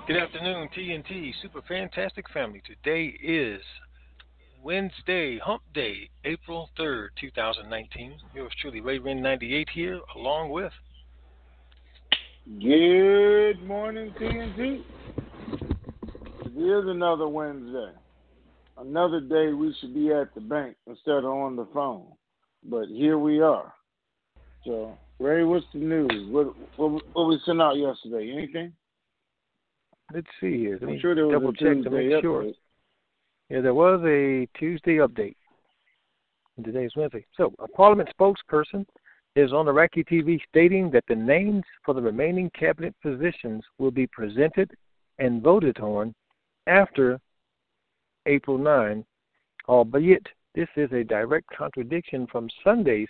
Good afternoon, TNT Super Fantastic Family. Today is Wednesday, Hump Day, April 3rd, 2019. Yours truly, Raymond 98 here, along with. Good morning, TNT. It is another Wednesday. Another day we should be at the bank instead of on the phone. But here we are. So, Ray, what's the news? What we sent out yesterday? Anything? Let's see here. Let I'm me sure there was double a check to Tuesday make sure. update. Yeah, there was a Tuesday update. And today's Wednesday. So, a Parliament spokesperson is on Iraqi TV stating that the names for the remaining cabinet positions will be presented and voted on after April 9, albeit this is a direct contradiction from Sunday's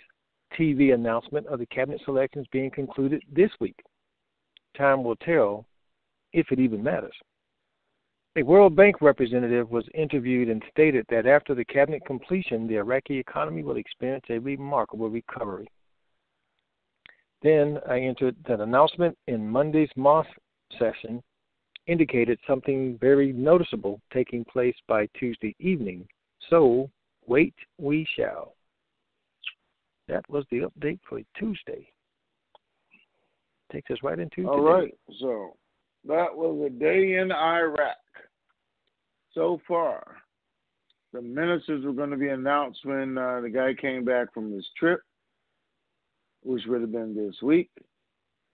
TV announcement of the cabinet selections being concluded this week. Time will tell if it even matters. A World Bank representative was interviewed and stated that after the cabinet completion, the Iraqi economy will experience a remarkable recovery. Then I entered that announcement in Monday's mosque session indicated something very noticeable taking place by Tuesday evening. So, wait we shall. That was the update for Tuesday. Takes us right into All today. right. So, that was a day in Iraq. So far, the ministers were going to be announced when the guy came back from his trip, which would have been this week.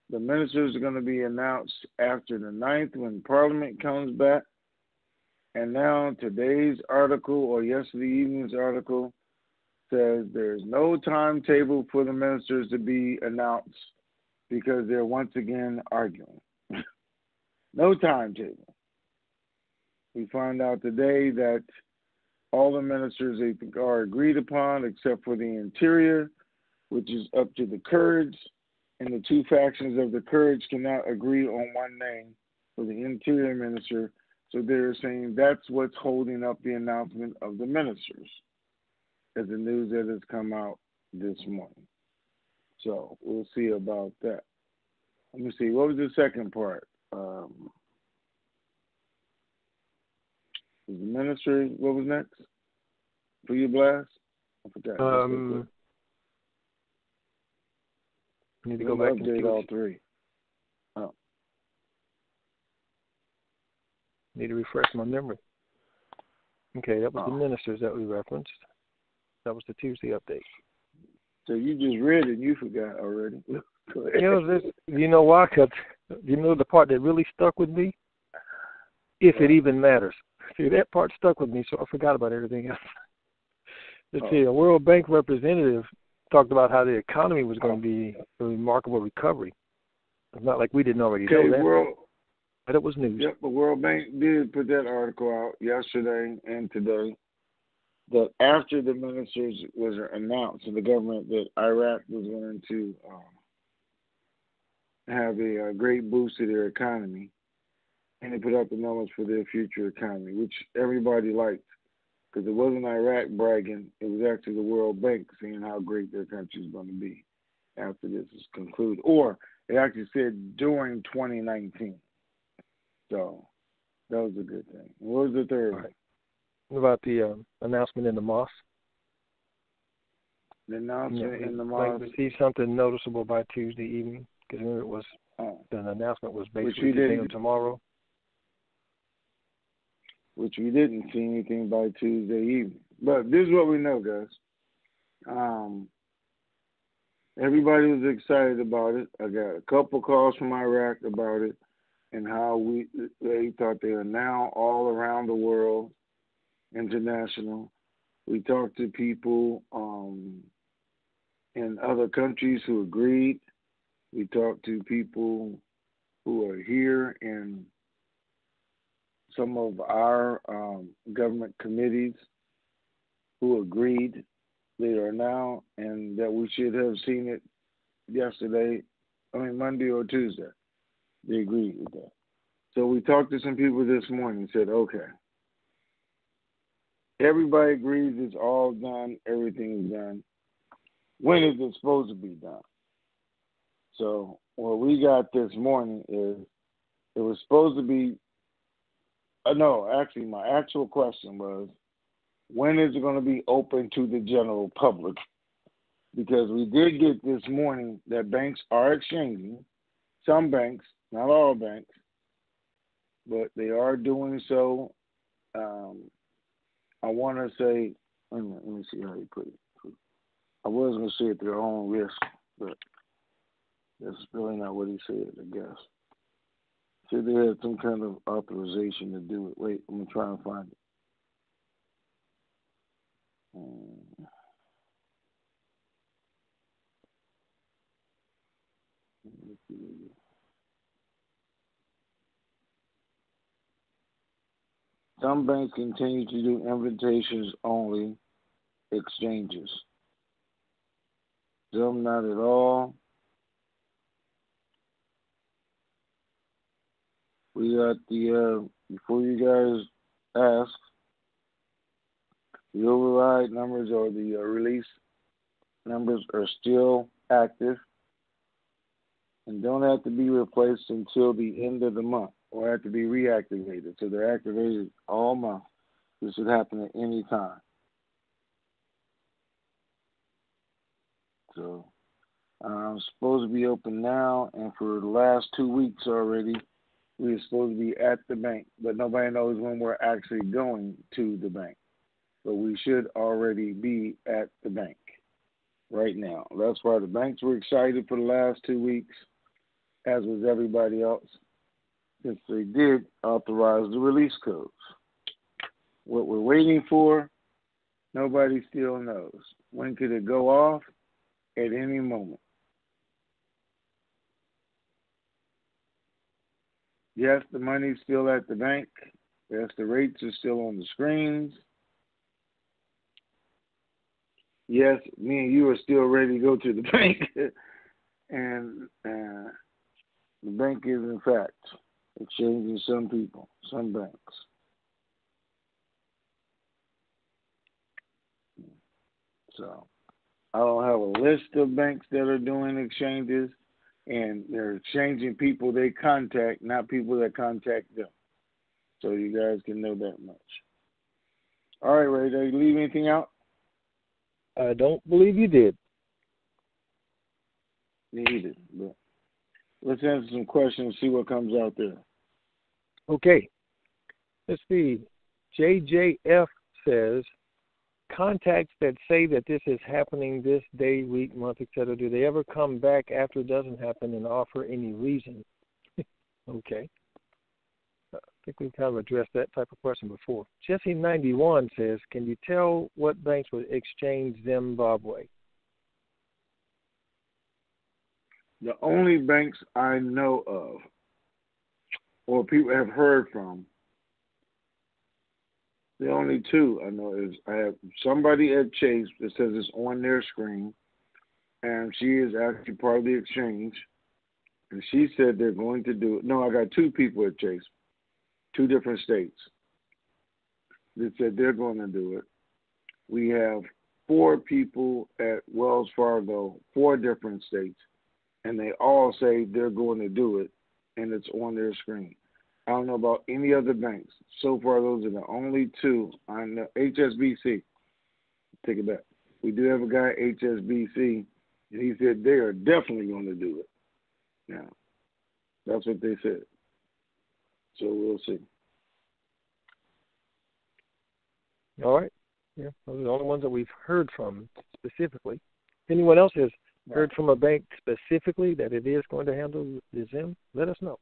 The ministers are going to be announced after the 9th when Parliament comes back. And now today's article, or yesterday evening's article, says there's no timetable for the ministers to be announced because they're once again arguing. No timetable. We find out today that all the ministers are agreed upon except for the interior, which is up to the Kurds, and the two factions of the Kurds cannot agree on one name for the interior minister. So they're saying that's what's holding up the announcement of the ministers, as the news that has come out this morning. So we'll see about that. Let me see. What was the second part? Was the ministers, what was next for your blast? I forgot. Need to go back and update all three. Oh. Need to refresh my memory. Okay, that was the ministers that we referenced. That was the Tuesday update. So you just read it and you forgot already. You know why? Because you know the part that really stuck with me? If it even matters. See, that part stuck with me, so I forgot about everything else. Let's see, a World Bank representative talked about how the economy was going to be a remarkable recovery. It's not like we didn't already know that. But it was news. Yep, the World Bank did put that article out yesterday and today that after the ministers was announced in the government that Iraq was going to have a great boost to their economy, and they put out the numbers for their future economy, which everybody liked because it wasn't Iraq bragging. It was actually the World Bank saying how great their country is going to be after this is concluded. Or it actually said during 2019. So that was a good thing. What was the third? Right. What about the announcement in the mosque? The announcement in the mosque. Like to see something noticeable by Tuesday evening because it was the announcement was basically today or tomorrow. Which we didn't see anything by Tuesday evening. But this is what we know, guys. Everybody was excited about it. I got a couple calls from Iraq about it and how they thought they are now all around the world, international. We talked to people in other countries who agreed. We talked to people who are here in some of our government committees who agreed they are now, and that we should have seen it Monday or Tuesday. They agreed with that. So we talked to some people this morning and said, okay, everybody agrees it's all done, everything is done. When is it supposed to be done? So what we got this morning is it was supposed to be No, actually, my actual question was, when is it going to be open to the general public? Because we did get this morning that banks are exchanging. Some banks, not all banks, but they are doing so. I want to say, let me see how you put it. I was going to say at their own risk, but that's really not what he said, I guess. He said they had some kind of authorization to do it. Wait, I'm going to try and find it. Some banks continue to do invitations only exchanges. Some not at all. We got the, before you guys ask, the override numbers or the release numbers are still active and don't have to be replaced until the end of the month or have to be reactivated. So they're activated all month. This should happen at any time. So I'm supposed to be open now, and for the last 2 weeks already, we're supposed to be at the bank, but nobody knows when we're actually going to the bank. But we should already be at the bank right now. That's why the banks were excited for the last 2 weeks, as was everybody else, since they did authorize the release codes. What we're waiting for, nobody still knows. When could it go off? At any moment. Yes, the money's still at the bank. Yes, the rates are still on the screens. Yes, me and you are still ready to go to the bank. And the bank is, in fact, exchanging some people, some banks. So I don't have a list of banks that are doing exchanges, and they're exchanging people they contact, not people that contact them. So you guys can know that much. All right, Ray, did you leave anything out? I don't believe you did. Me either, but let's answer some questions and see what comes out there. Okay. Let's see. JJF says, contacts that say that this is happening this day, week, month, etc., do they ever come back after it doesn't happen and offer any reason? Okay. I think we've kind of addressed that type of question before. Jesse91 says, can you tell what banks would exchange Zimbabwe? The only banks I know of, or people have heard from, the only two I know is I have somebody at Chase that says it's on their screen, and she is actually part of the exchange, and she said they're going to do it. No, I got two people at Chase, 2 different states, that said they're going to do it. We have 4 people at Wells Fargo, 4 different states, and they all say they're going to do it, and it's on their screen. I don't know about any other banks. So far, those are the only 2 I know. HSBC, take it back. We do have a guy at HSBC, and he said they are definitely going to do it. Now, that's what they said. So we'll see. All right. Yeah, those are the only ones that we've heard from specifically. If anyone else has heard from a bank specifically that it is going to handle the Zim, let us know.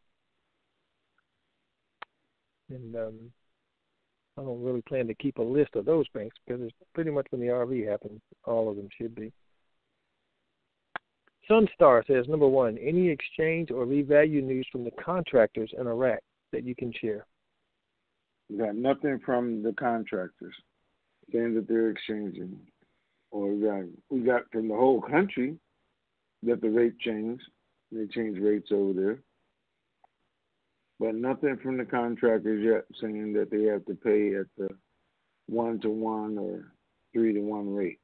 And I don't really plan to keep a list of those banks because it's pretty much when the RV happens, all of them should be. Sunstar says, number 1, any exchange or revalue news from the contractors in Iraq that you can share? We got nothing from the contractors saying that they're exchanging. Or we got from the whole country that the rate changed. They changed rates over there. But nothing from the contractors yet saying that they have to pay at the 1-to-1 or 3-to-1 rate.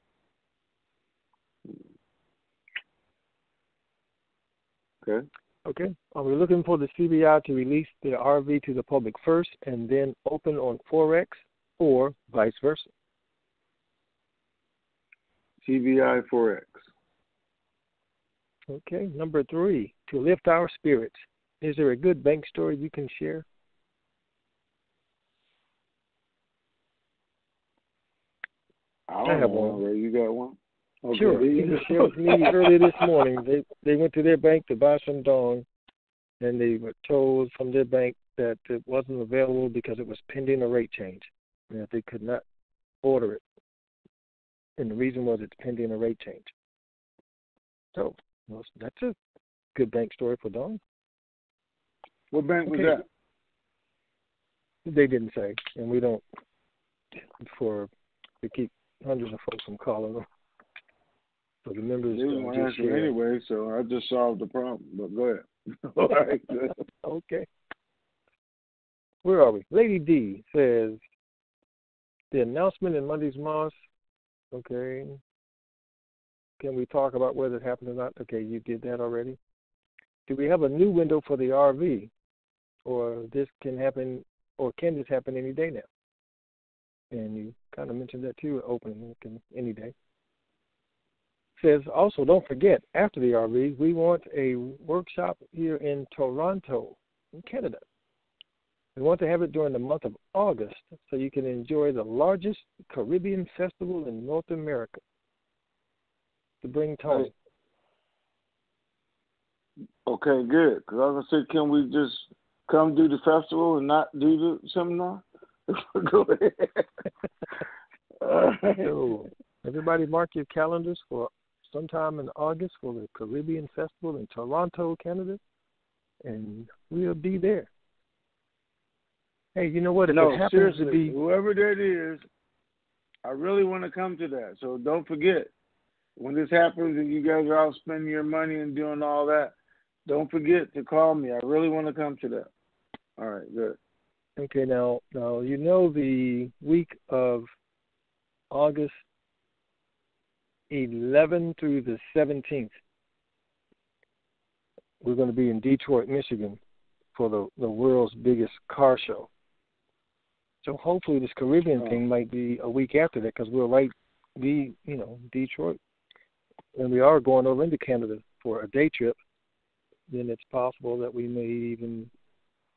Okay. Okay. Are we looking for the CBI to release the RV to the public first and then open on Forex, or vice versa? CBI Forex. Okay. Number 3, to lift our spirits. Is there a good bank story you can share? I have know one. You got one? Okay. Sure. He just shared with me earlier this morning. They went to their bank to buy some dong, and they were told from their bank that it wasn't available because it was pending a rate change, and that they could not order it. And the reason was it's pending a rate change. So that's a good bank story for dong. What bank was that? They didn't say, and we don't to keep hundreds of folks from calling them. So the members They didn't want to answer anyway, so I just solved the problem. But go ahead. All right. Good. Okay. Where are we? Lady D says, the announcement in Monday's Moss, okay. Can we talk about whether it happened or not? Okay, you did that already. Do we have a new window for the RV? Or this can happen, or can this happen any day now? And you kind of mentioned that too, opening any day. Says also, don't forget, after the RV, we want a workshop here in Toronto, in Canada. We want to have it during the month of August so you can enjoy the largest Caribbean festival in North America. To bring Tony. Okay, good. Because I was going to say, can we just come do the festival and not do the seminar? Go ahead. So, everybody mark your calendars for sometime in August for the Caribbean Festival in Toronto, Canada, and we'll be there. Hey, you know what? If it happens seriously, to be whoever that is, I really want to come to that. So don't forget, when this happens and you guys are out spending your money and doing all that, don't forget to call me. I really want to come to that. All right, good. Okay, now you know the week of August 11 through the 17th, we're going to be in Detroit, Michigan for the world's biggest car show. So hopefully this Caribbean thing might be a week after that, because we'll be Detroit. And we are going over into Canada for a day trip. Then it's possible that we may even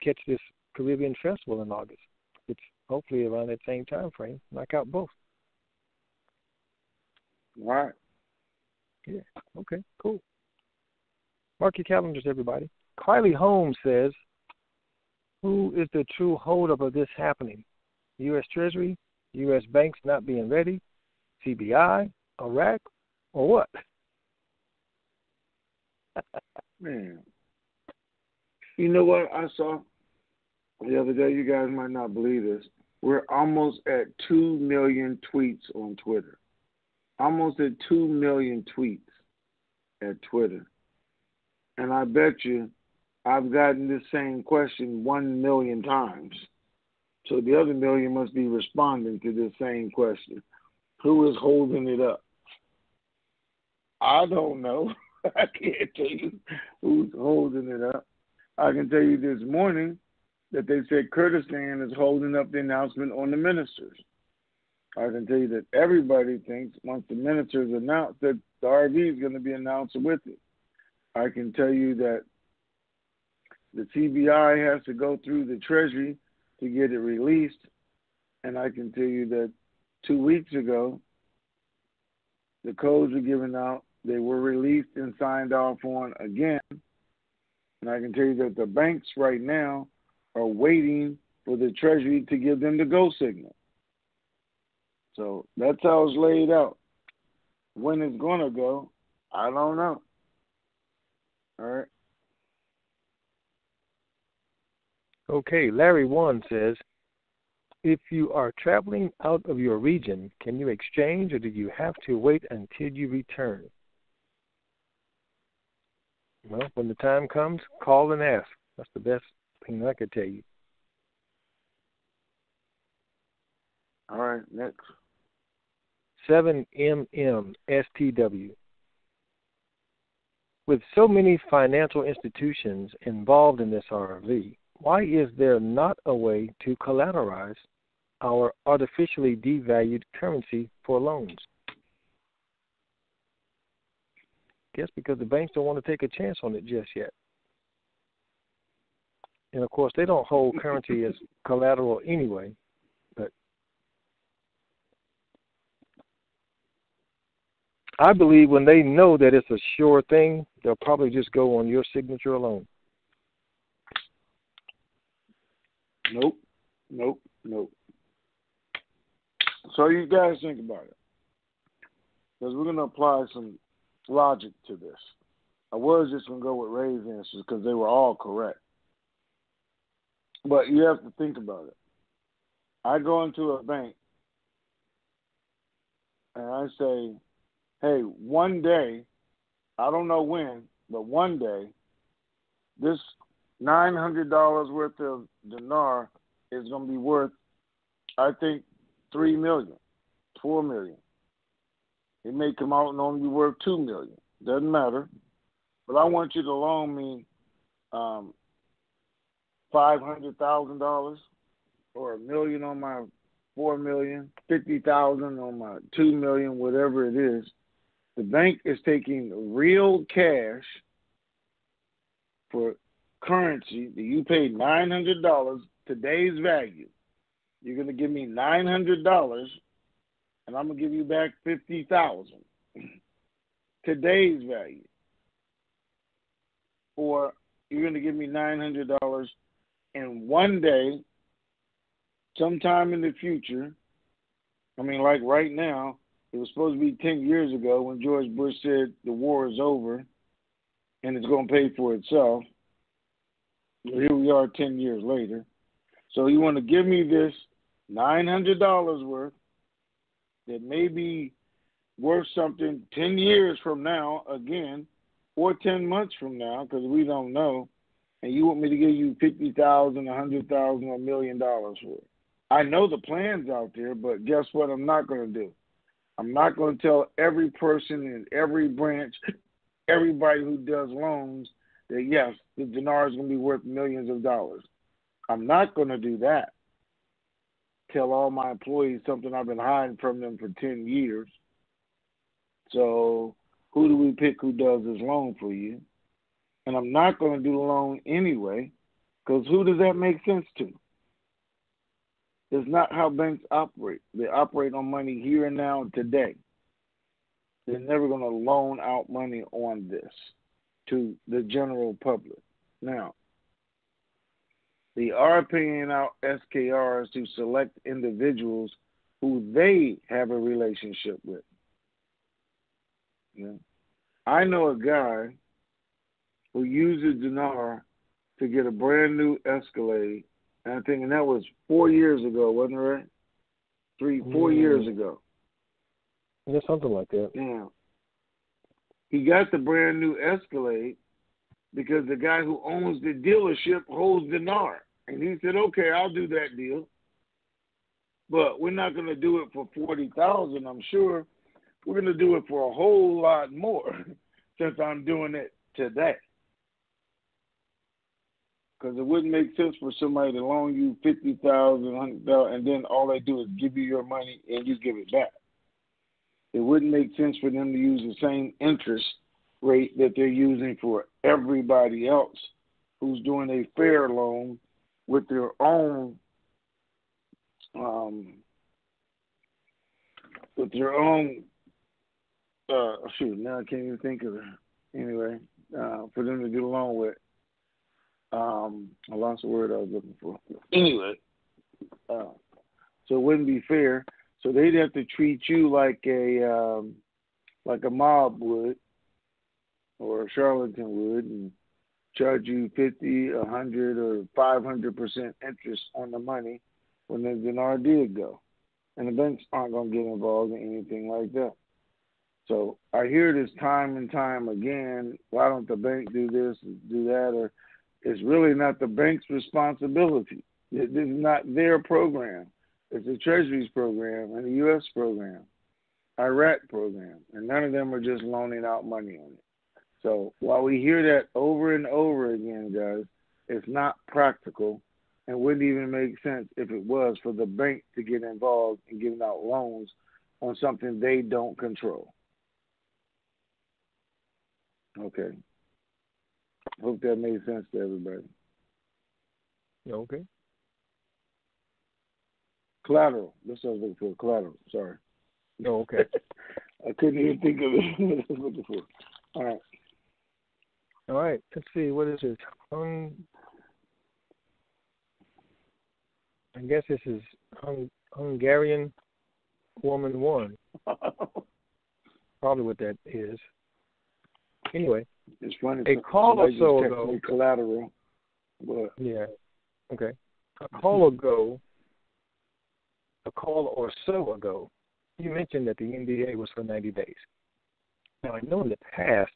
catch this Caribbean festival in August. It's hopefully around that same time frame. Knock out both. All right. Yeah. Okay, cool. Mark your calendars, everybody. Kylie Holmes says, who is the true holdup of this happening? U.S. Treasury, U.S. banks not being ready, CBI, Iraq, or what? Man. You know what I saw the other day? You guys might not believe this. We're almost at 2 million tweets on Twitter. Almost at 2 million tweets at Twitter. And I bet you I've gotten this same question 1 million times. So the other million must be responding to this same question. Who is holding it up? I don't know. I can't tell you who's holding it up. I can tell you this morning that they said Kurdistan is holding up the announcement on the ministers. I can tell you that everybody thinks once the ministers announce that the RV is going to be announced with it. I can tell you that the CBI has to go through the Treasury to get it released. And I can tell you that 2 weeks ago, the codes were given out. They were released and signed off on again. And I can tell you that the banks right now are waiting for the Treasury to give them the go signal. So that's how it's laid out. When it's going to go, I don't know. All right. Okay, Larry 1 says, if you are traveling out of your region, can you exchange or do you have to wait until you return? Well, when the time comes, call and ask. That's the best thing I could tell you. All right, next. 7MMSTW. With so many financial institutions involved in this RV, why is there not a way to collateralize our artificially devalued currency for loans? Guess because the banks don't want to take a chance on it just yet. And, of course, they don't hold currency as collateral anyway. But I believe when they know that it's a sure thing, they'll probably just go on your signature alone. Nope. So you guys think about it. Because we're going to apply some logic to this. I was just going to go with Ray's answers because they were all correct. But you have to think about it. I go into a bank and I say, hey, one day, I don't know when, but one day, this $900 worth of dinar is going to be worth, I think, $3 million, $4 million. It may come out and only be worth $2 million. Doesn't matter. But I want you to loan me $500,000 or $1 million on my $4 million, $50,000 on my $2 million, whatever it is. The bank is taking real cash for currency that you paid $900, today's value. You're going to give me $900, and I'm going to give you back $50,000, today's value. Or you're going to give me $900, and one day, sometime in the future, I mean, like right now, it was supposed to be 10 years ago when George Bush said the war is over and it's going to pay for itself. Here we are 10 years later. So you want to give me this $900 worth that may be worth something 10 years from now again, or 10 months from now, because we don't know, and you want me to give you $50,000, $100,000, or $1 million for it. I know the plan's out there, but guess what I'm not going to do? I'm not going to tell every person in every branch, everybody who does loans, that yes, the dinar is going to be worth millions of dollars. I'm not going to do that. Tell all my employees something I've been hiding from them for 10 years. So who do we pick who does this loan for you? And I'm not going to do the loan anyway, because who does that make sense to? It's not how banks operate. They operate on money here and now and today. They're never going to loan out money on this to the general public. Now, they are paying out SKRs to select individuals who they have a relationship with. Yeah. I know a guy who uses dinar to get a brand new Escalade, and I'm thinking that was 4 years ago, wasn't it right? 4 years ago. Yeah, something like that. Yeah. He got the brand new Escalade because the guy who owns the dealership holds dinar. And he said, okay, I'll do that deal. But we're not going to do it for $40,000, I'm sure. We're going to do it for a whole lot more since I'm doing it today. Because it wouldn't make sense for somebody to loan you $50,000, $100,000, and then all they do is give you your money and you give it back. It wouldn't make sense for them to use the same interest rate that they're using for everybody else who's doing a fair loan with their own now I can't even think of it. Anyway, for them to do a loan with. I lost the word I was looking for. Anyway, so it wouldn't be fair. So they'd have to treat you like a mob would, or a charlatan would, and charge you 50, 100, or 500% interest on the money when the dinar did go. And the banks aren't going to get involved in anything like that. So I hear this time and time again, why don't the bank do this, do that, or it's really not the bank's responsibility. This is not their program. It's the Treasury's program and the U.S. program, Iraq program, and none of them are just loaning out money on it. So while we hear that over and over again, guys, it's not practical and wouldn't even make sense if it was for the bank to get involved in giving out loans on something they don't control. Okay. Hope that made sense to everybody. Okay. Collateral. That's what I was looking for. Collateral. Sorry. Oh, okay. I couldn't even think of it. What I was looking for. All right. All right. Let's see. What is this? I guess this is Hungarian Woman 1. Probably what that is. Anyway. It's funny. A call or so ago. Collateral. But yeah. Okay. A call or so ago, you mentioned that the NDA was for 90 days. Now, I know in the past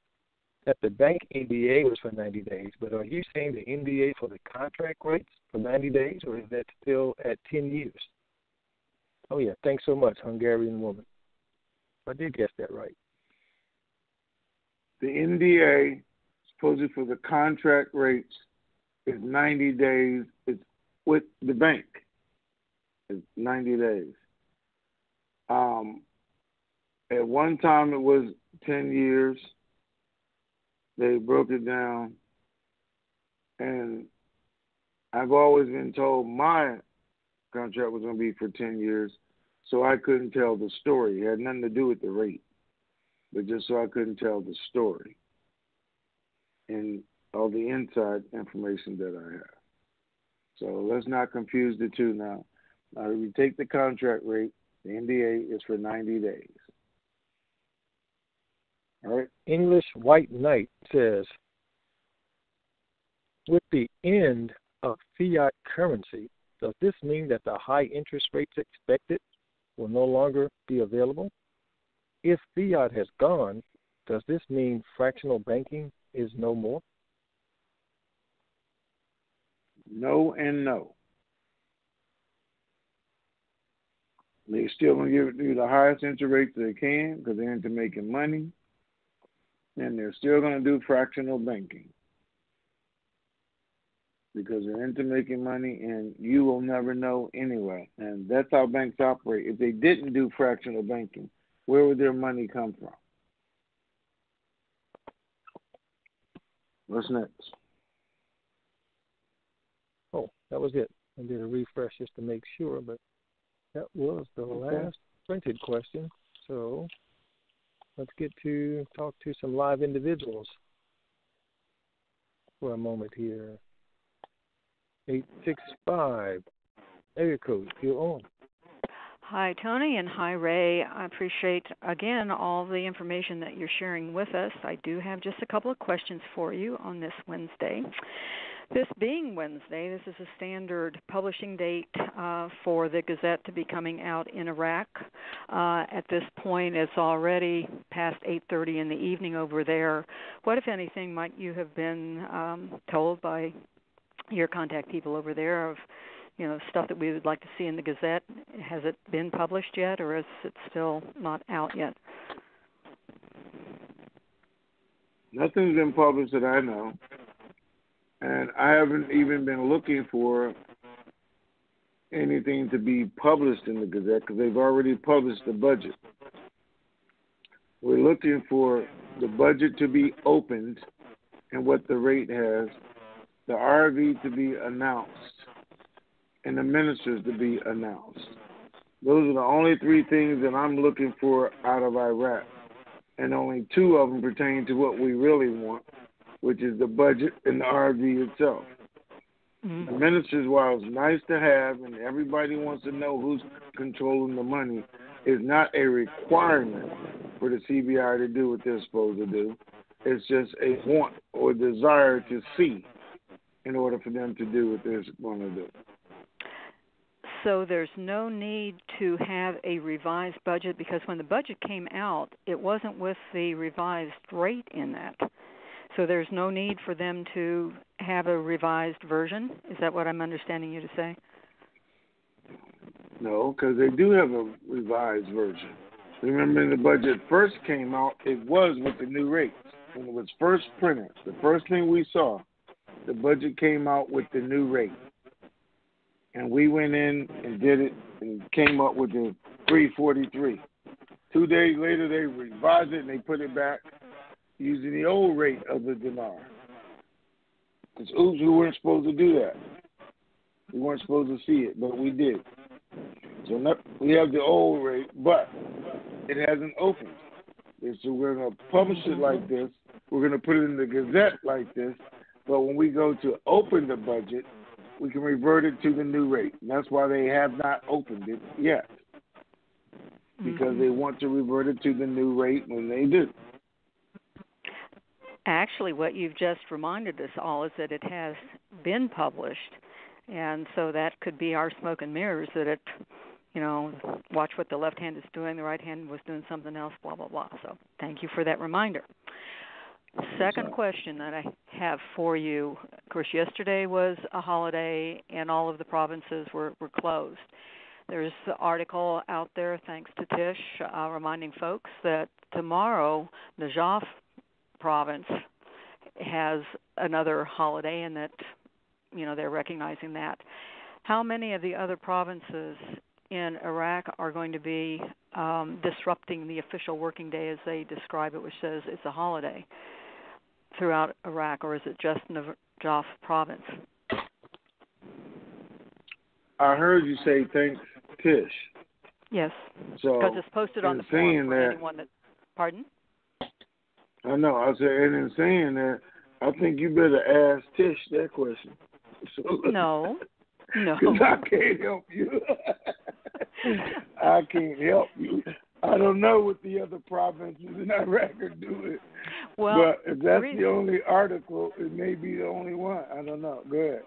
that the bank NDA was for 90 days, but are you saying the NDA for the contract rates for 90 days, or is that still at 10 years? Oh, yeah. Thanks so much, Hungarian Woman. I did guess that right. The NDA, supposedly for the contract rates, is 90 days. It's with the bank. It's 90 days. At one time, it was 10 years. They broke it down. And I've always been told my contract was going to be for 10 years, so I couldn't tell the story. It had nothing to do with the rate, but just so I couldn't tell the story and all the inside information that I have. So let's not confuse the two now. Now, if you take the contract rate, the NDA is for 90 days. All right. English White Knight says, with the end of fiat currency, does this mean that the high interest rates expected will no longer be available? If fiat has gone, does this mean fractional banking is no more? No and no. They're still going to give you the highest interest rates they can because they're into making money. And they're still going to do fractional banking because they're into making money and you will never know anyway. And that's how banks operate. If they didn't do fractional banking, where would their money come from? What's next? Oh, that was it. I did a refresh just to make sure, but that was the last printed question. So let's get to talk to some live individuals for a moment here. 865, area code, you're on. Hi, Tony, and hi, Ray. I appreciate, again, all the information that you're sharing with us. I do have just a couple of questions for you on this Wednesday. This being Wednesday, this is a standard publishing date for the Gazette to be coming out in Iraq. At this point, it's already past 8:30 in the evening over there. What, if anything, might you have been told by your contact people over there of, stuff that we would like to see in the Gazette? Has it been published yet, or is it still not out yet? Nothing's been published that I know. And I haven't even been looking for anything to be published in the Gazette because they've already published the budget. We're looking for the budget to be opened and what the rate has, the RV to be announced, and the ministers to be announced. Those are the only three things that I'm looking for out of Iraq. And only two of them pertain to what we really want, which is the budget and the RV itself. Mm-hmm. The ministers, while it's nice to have and everybody wants to know who's controlling the money, is not a requirement for the CBI to do what they're supposed to do. It's just a want or desire to see in order for them to do what they're going to do. So there's no need to have a revised budget because when the budget came out, it wasn't with the revised rate in that. So there's no need for them to have a revised version? Is that what I'm understanding you to say? No, because they do have a revised version. Remember when the budget first came out, it was with the new rates. when it was first printed, the first thing we saw, the budget came out with the new rate. And we went in and did it and came up with the 343. 2 days later, they revised it and they put it back using the old rate of the dinar. Because oops, we weren't supposed to do that. We weren't supposed to see it, but we did. So we have the old rate, but it hasn't opened. And so we're going to publish it like this. We're going to put it in the Gazette like this. But when we go to open the budget, we can revert it to the new rate. And that's why they have not opened it yet. Because they want to revert it to the new rate when they do. Actually, what you've just reminded us all is that it has been published. And so that could be our smoke and mirrors, that it, watch what the left hand is doing, the right hand was doing something else, blah, blah, blah. So thank you for that reminder. Second question that I have for you. Of course, yesterday was a holiday and all of the provinces were closed. There's an article out there, thanks to Tish, reminding folks that tomorrow the Najaf province has another holiday and that, they're recognizing that. How many of the other provinces in Iraq are going to be disrupting the official working day as they describe it, which says it's a holiday throughout Iraq, or is it just Najaf province? I heard you say thanks, Tish. Yes, so because it's posted on the forum for anyone that... Pardon? I know. I said, and in saying that, I think you better ask Tish that question. So, no. Because I can't help you. I can't help you. I don't know what the other provinces in Iraq are doing. Well, but if that's the only article, it may be the only one. I don't know. Go ahead.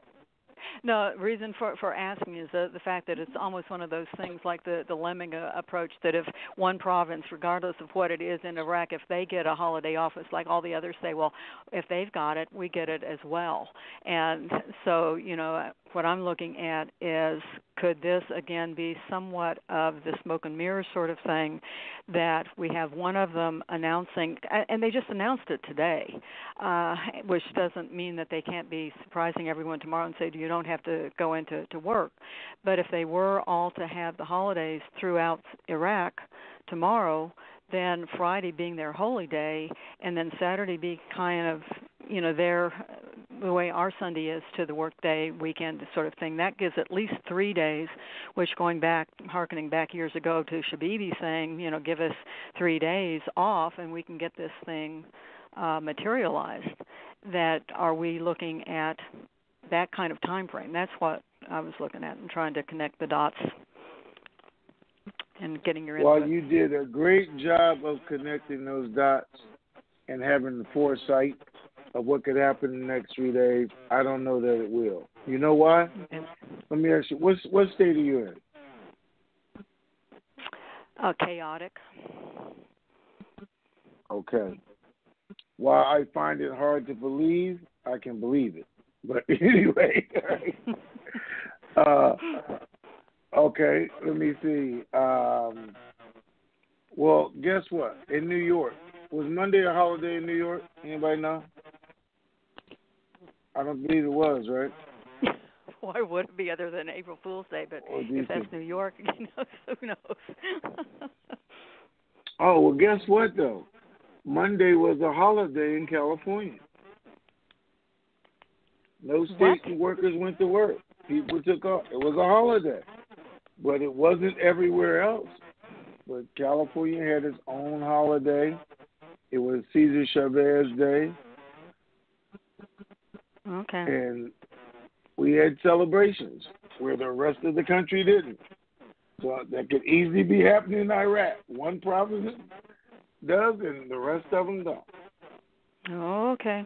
No, reason for asking is the fact that it's almost one of those things like the lemming approach, that if one province, regardless of what it is in Iraq, if they get a holiday off, it's like all the others say, well, if they've got it, we get it as well. And so, what I'm looking at is, could this again be somewhat of the smoke and mirrors sort of thing, that we have one of them announcing, and they just announced it today, which doesn't mean that they can't be surprising everyone tomorrow and say, you don't have to go into work. But if they were all to have the holidays throughout Iraq tomorrow, then Friday being their holy day, and then Saturday be kind of, the way our Sunday is to the workday weekend sort of thing, that gives at least 3 days, which hearkening back years ago to Shabibi saying, give us 3 days off and we can get this thing materialized. That are we looking at that kind of time frame? That's what I was looking at and trying to connect the dots and getting your input. Well, you did a great job of connecting those dots and having the foresight of what could happen in the next 3 days. I don't know that it will. You know why? Okay. Let me ask you, what state are you in? Chaotic. Okay. While I find it hard to believe, I can believe it. But anyway, okay, let me see. Well, guess what? In New York, was Monday a holiday in New York? Anybody know? I don't believe it was, right? Why would it be other than April Fool's Day? But if that's New York, who knows? Oh, well, guess what, though? Monday was a holiday in California. No state workers went to work. People took off. It was a holiday. But it wasn't everywhere else. But California had its own holiday. It was Cesar Chavez Day. Okay. And we had celebrations where the rest of the country didn't. So that could easily be happening in Iraq. One province does, and the rest of them don't. Okay.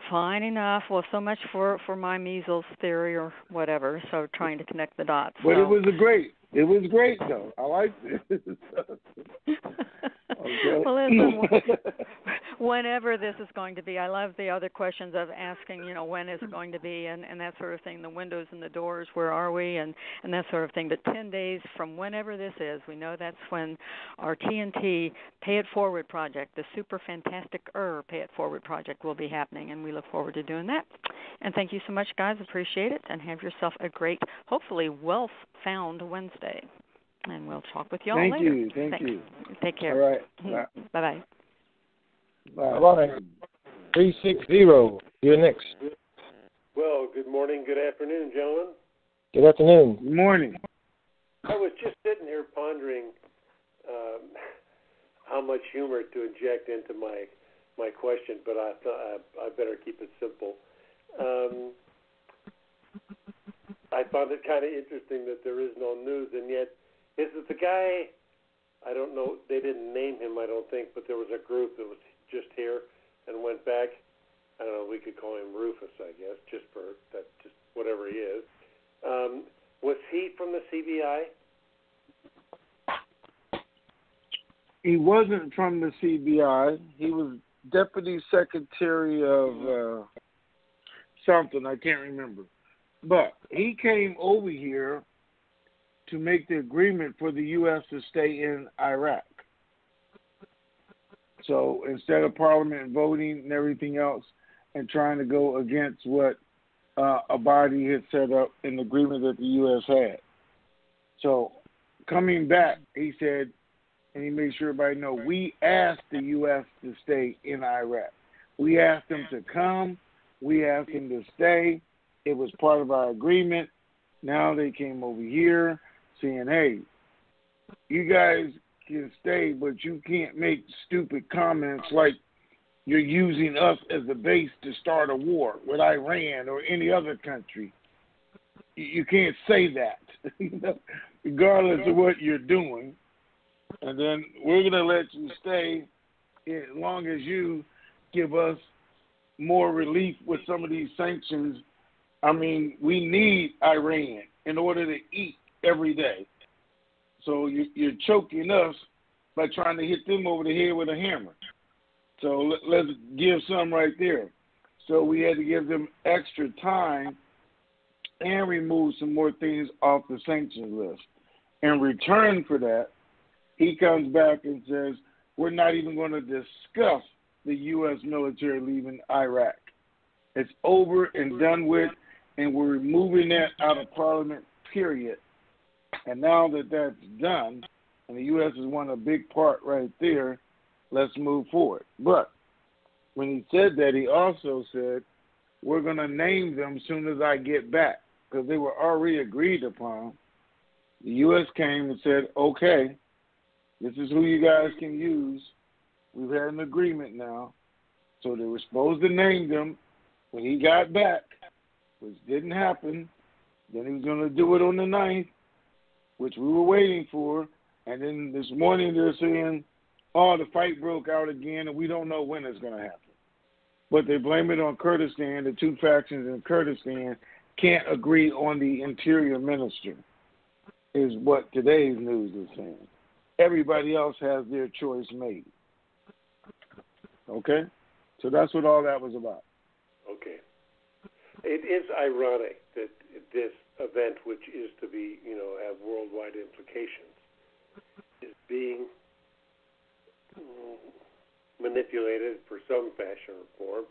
Fine enough. Well, so much for my measles theory or whatever. So trying to connect the dots. But it was great though. I liked it. Okay. Well, listen, whenever this is going to be. I love the other questions of asking, when is it going to be and that sort of thing, the windows and the doors, where are we, and that sort of thing. But 10 days from whenever this is, we know that's when our TNT Pay It Forward project, the Super Fantastic Pay It Forward project, will be happening, and we look forward to doing that. And thank you so much, guys. Appreciate it, and have yourself a great, hopefully, wealth-found Wednesday. And we'll talk with you all later. Thank you. Take care. All right. Bye-bye. Bye. 360, you're next. Well, good morning, good afternoon, gentlemen. Good afternoon. Good morning. I was just sitting here pondering how much humor to inject into my question, but I thought I better keep it simple. I found it kind of interesting that there is no news, and yet is it the guy? I don't know. They didn't name him, I don't think, but there was a group that was just here and went back. I don't know. We could call him Rufus, I guess, just whatever he is. Was he from the CBI? He wasn't from the CBI. He was Deputy Secretary of something. I can't remember. But he came over here to make the agreement for the U.S. to stay in Iraq. So instead of Parliament voting and everything else and trying to go against what a body had set up in the agreement that the U.S. had. So coming back, he said, and he made sure everybody know, we asked the U.S. to stay in Iraq. We asked them to come. We asked them to stay. It was part of our agreement. Now they came over here saying, hey, you guys can stay, but you can't make stupid comments like you're using us as a base to start a war with Iran or any other country. You can't say that, regardless of what you're doing. And then we're going to let you stay as long as you give us more relief with some of these sanctions. I mean, we need Iran in order to eat every day. So you're choking us by trying to hit them over the head with a hammer. So let's give some right there. So we had to give them extra time and remove some more things off the sanctions list. In return for that, he comes back and says, we're not even going to discuss the U.S. military leaving Iraq. It's over and done with, and we're removing that out of Parliament, period. And now that that's done, and the U.S. has won a big part right there, let's move forward. But when he said that, he also said, we're going to name them as soon as I get back, because they were already agreed upon. The U.S. came and said, okay, this is who you guys can use. We've had an agreement now. So they were supposed to name them when he got back, which didn't happen. Then he was going to do it on the 9th, which we were waiting for. And then this morning they're saying, oh, the fight broke out again, and we don't know when it's going to happen. But they blame it on Kurdistan. The two factions in Kurdistan can't agree on the interior minister, is what today's news is saying. Everybody else has their choice made. Okay? So that's what all that was about. Okay. It is ironic that this event, which is to be, have worldwide implications, is being manipulated for some fashion or form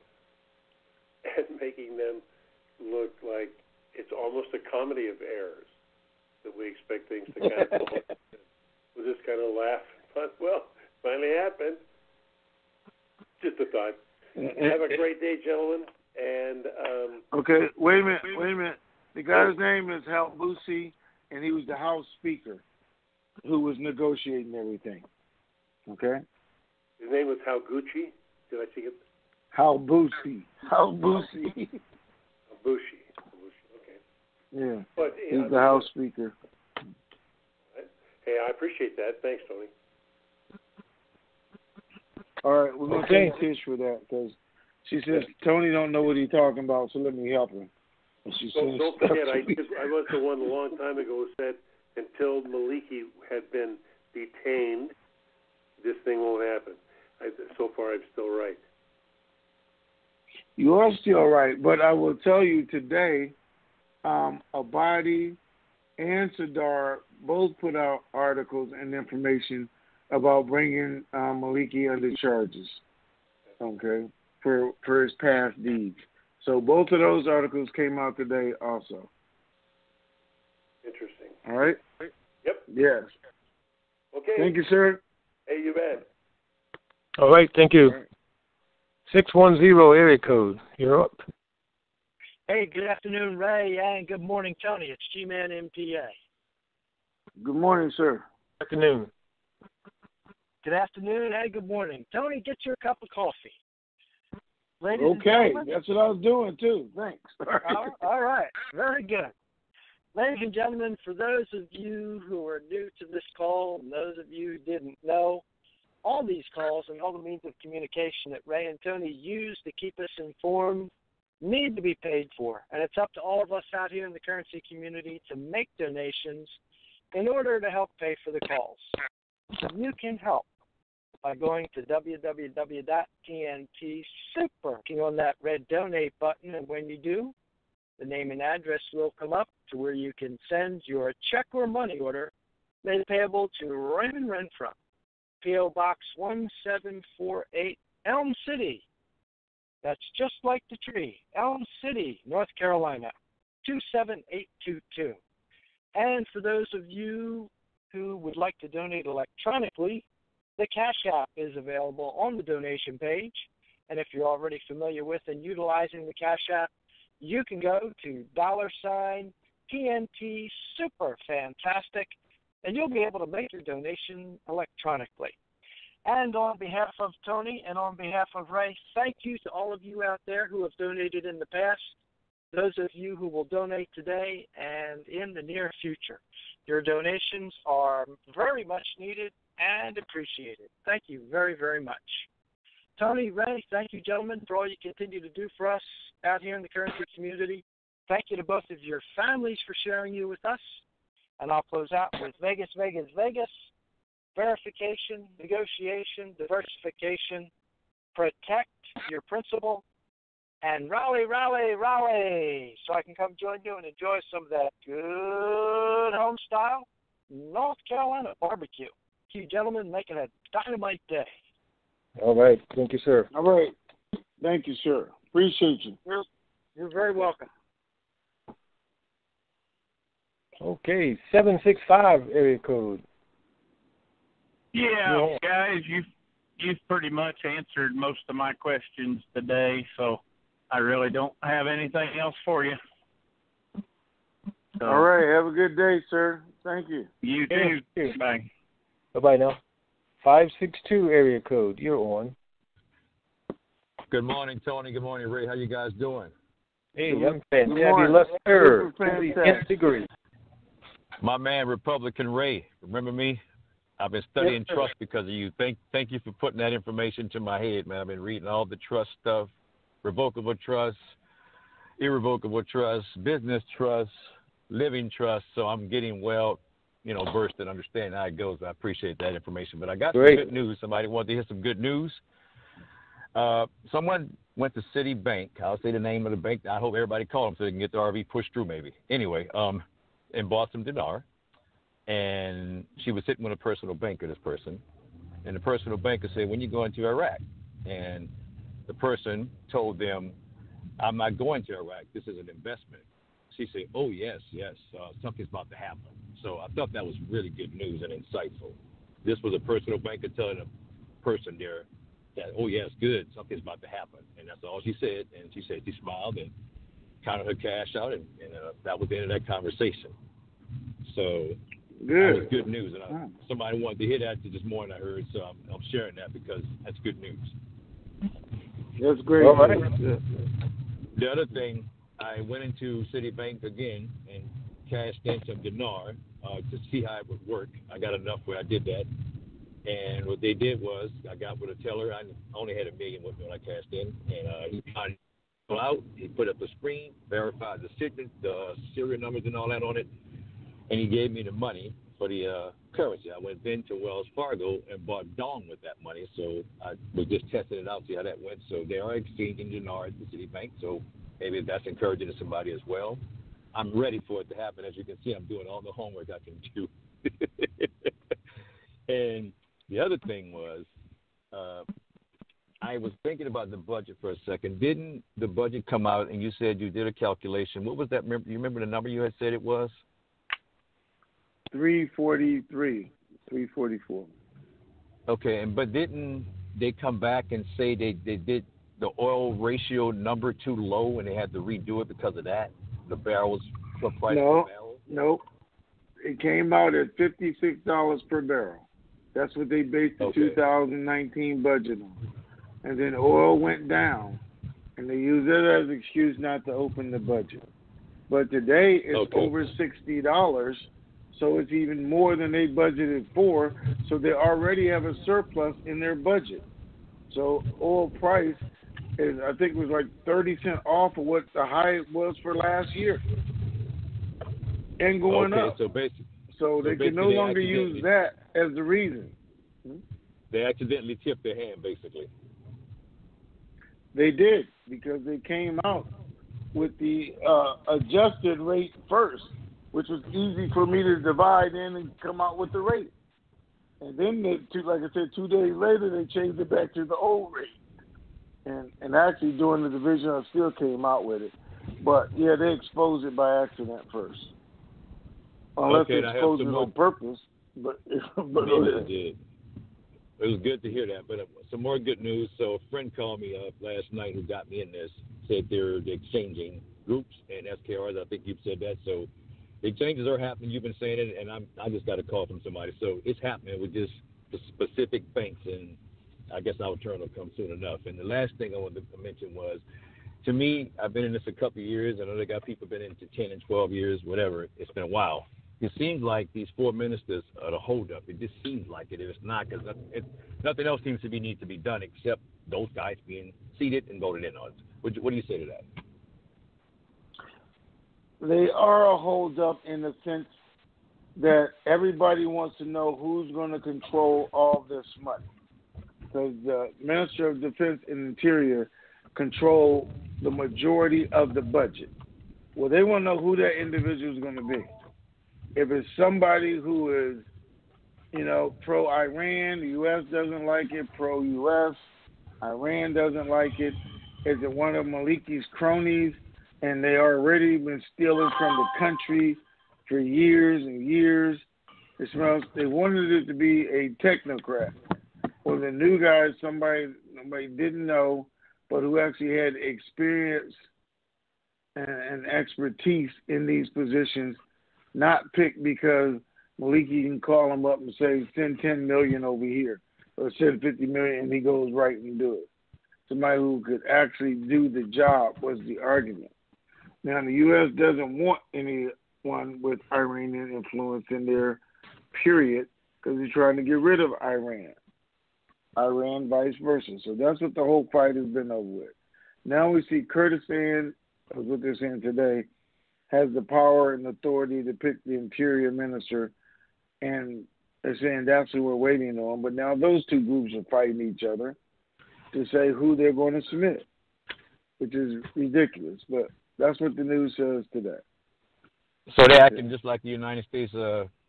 and making them look like it's almost a comedy of errors that we expect things to kind of we'll just kind of laugh. But, well, finally happened. Just a thought. Have a great day, gentlemen. And okay, wait a minute. The guy's name is Hal Boosie, and he was the House Speaker who was negotiating everything. Okay? His name was Hal Gucci. Did I see it? Hal Boosie. Okay. Yeah. But, he's the House Speaker. Hey, I appreciate that. Thanks, Tony. All right, we're going to thank Tish for that because she says Tony don't know what he's talking about, so let me help him. Don't forget, I was the one a long time ago who said until Maliki had been detained, this thing won't happen. So far, I'm still right. You are still right, but I will tell you today, Abadi and Sadar both put out articles and information about bringing Maliki under charges, okay, for his past deeds. So both of those articles came out today also. Interesting. All right? Yep. Yes. Okay. Thank you, sir. Hey, you bet. All right, thank you. 610 area code. You're up. Hey, good afternoon, Ray, and good morning, Tony. It's G-Man MPA. Good morning, sir. Afternoon. Good afternoon and good morning. Tony, get your cup of coffee. Ladies and Okay, gentlemen. that's what I was doing, too. Thanks. All right, very good. Ladies and gentlemen, for those of you who are new to this call and those of you who didn't know, all these calls and all the means of communication that Ray and Tony use to keep us informed need to be paid for. And it's up to all of us out here in the currency community to make donations in order to help pay for the calls. So you can help by going to www.TNTSUPER, clicking on that red donate button, and when you do, the name and address will come up to where you can send your check or money order made payable to Raymond Renfrow, P.O. Box 1748, Elm City. That's just like the tree, Elm City, North Carolina, 27822. And for those of you who would like to donate electronically, the Cash App is available on the donation page. And if you're already familiar with and utilizing the Cash App, you can go to $TNT SUPERFANTASTIC, and you'll be able to make your donation electronically. And on behalf of Tony and on behalf of Ray, thank you to all of you out there who have donated in the past, those of you who will donate today and in the near future. Your donations are very much needed and appreciated. Thank you very, very much. Tony, Ray, thank you, gentlemen, for all you continue to do for us out here in the currency community. Thank you to both of your families for sharing you with us. And I'll close out with Vegas, Vegas, Vegas. Verification, negotiation, diversification, protect your principal, and rally, rally, rally, so I can come join you and enjoy some of that good home-style North Carolina barbecue. You gentlemen making a dynamite day. All right. Thank you, sir. All right. Thank you, sir. Appreciate you. You're very welcome. Okay, 765 area code. Yeah, guys, you've pretty much answered most of my questions today, so I really don't have anything else for you. So, all right. Have a good day, sir. Thank you. You too. Bye. Bye-bye now. 562 area code. You're on. Good morning, Tony. Good morning, Ray. How you guys doing? Hey, I'm fabulous, sir. Nth degree. My man, Republican Ray. Remember me? I've been studying trust because of you. Thank you for putting that information to my head, man. I've been reading all the trust stuff, revocable trust, irrevocable trust, business trust, living trust. So I'm getting versed and understanding how it goes. I appreciate that information. But I got some good news. Somebody wanted to hear some good news. Someone went to Citibank. I'll say the name of the bank. I hope everybody called them so they can get the RV pushed through maybe. Anyway, and bought some dinar. And she was sitting with a personal banker, this person. And the personal banker said, when you go into Iraq? And the person told them, I'm not going to Iraq. This is an investment. She said, oh, yes, something's about to happen. So I thought that was really good news and insightful. This was a personal banker telling a person there that, oh, yes, good, something's about to happen. And that's all she said. And she said she smiled and counted her cash out, and that was the end of that conversation. So that was good news. And somebody wanted to hear that this morning, I heard, so I'm sharing that because that's good news. That's great. All right. The other thing, I went into Citibank again and cashed in some dinar to see how it would work. I got enough where I did that. And what they did was I got with a teller. I only had $1 million with me when I cashed in. And he got it out. He put up the screen, verified the serial numbers and all that on it. And he gave me the money. for the currency. I went then to Wells Fargo and bought Dong with that money. So we just tested it out, see how that went. So they are exchanging Dinar at the Citibank. So maybe that's encouraging to somebody as well. I'm ready for it to happen. As you can see, I'm doing all the homework I can do. And the other thing was, I was thinking about the budget for a second. Didn't the budget come out and you said you did a calculation? What was that? You remember the number you had said it was? 343, 344. Okay, but didn't they come back and say they did the oil ratio number too low and they had to redo it because of that? The barrels per price per barrel? No. It came out at $56 per barrel. That's what they based the 2019 budget on. And then oil went down, and they used it as an excuse not to open the budget. But today it's over $60, so it's even more than they budgeted for. So they already have a surplus in their budget. So oil price is, I think it was like 30 cents off of what the high was for last year, and going up. So they can no longer use that as the reason. They accidentally tipped their hand, basically. They did, because they came out with the adjusted rate first, which was easy for me to divide in and come out with the rate. And then, like I said, 2 days later, they changed it back to the old rate. And actually, during the division, I still came out with it. But, yeah, they exposed it by accident first. Unless they exposed it on purpose. But maybe they did. It was good to hear that. But some more good news. So a friend called me up last night who got me in this, said they're exchanging groups and SKRs. I think you've said that. So the exchanges are happening. You've been saying it, and I just got a call from somebody. So it's happening with just the specific banks, and I guess our turn will come soon enough. And the last thing I wanted to mention was, to me, I've been in this a couple of years. I know they got people been into 10 and 12 years, whatever. It's been a while. It seems like these four ministers are the holdup. It just seems like it. It's not, because nothing else seems to need to be done except those guys being seated and voted in on. What do you say to that? They are a holdup in the sense that everybody wants to know who's going to control all this money. Because the Minister of Defense and Interior control the majority of the budget. Well, they want to know who that individual is going to be. If it's somebody who is, pro-Iran, the U.S. doesn't like it, pro-U.S., Iran doesn't like it. Is it one of Maliki's cronies, and they already been stealing from the country for years and years? They wanted it to be a technocrat. Or the new guy, somebody didn't know, but who actually had experience and expertise in these positions, not picked because Maliki can call him up and say, send $10 million over here, or send $50 million, and he goes right and do it. Somebody who could actually do the job was the argument. Now, the U.S. doesn't want anyone with Iranian influence in there, period, because they're trying to get rid of Iran, vice versa. So that's what the whole fight has been over with. Now we see Kurdistan, that's what they're saying today, has the power and authority to pick the interior minister, and they're saying that's who we're waiting on. But now those two groups are fighting each other to say who they're going to submit, which is ridiculous. But that's what the news says today. So they're acting just like the United States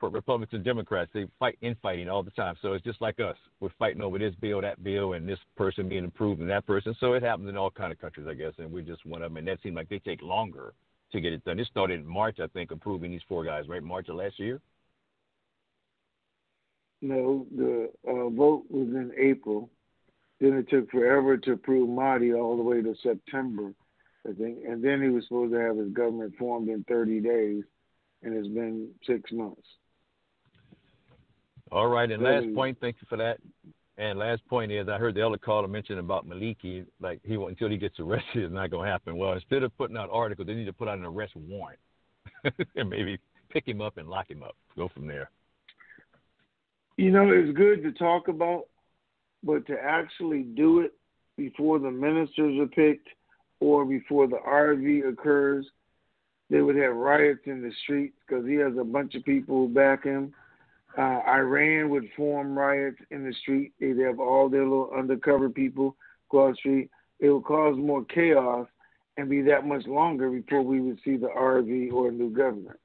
Republicans and Democrats. They fight infighting all the time. So it's just like us. We're fighting over this bill, and this person being approved and that person. So it happens in all kinds of countries, I guess, and we're just one of them. And that seems like they take longer to get it done. It started in March, I think, approving these four guys, right? March of last year? No, the vote was in April. Then it took forever to approve Mahdi all the way to September, I think. And then he was supposed to have his government formed in 30 days, and it's been 6 months. All right, and last point, thank you for that. And last point is, I heard the other caller mention about Maliki, like until he gets arrested, it's not going to happen. Well, instead of putting out articles, they need to put out an arrest warrant and maybe pick him up and lock him up. Go from there. It's good to talk about, but to actually do it before the ministers are picked or before the RV occurs, they would have riots in the streets because he has a bunch of people who back him. Iran would form riots in the street. They'd have all their little undercover people go out the street. It would cause more chaos and be that much longer before we would see the RV or a new government.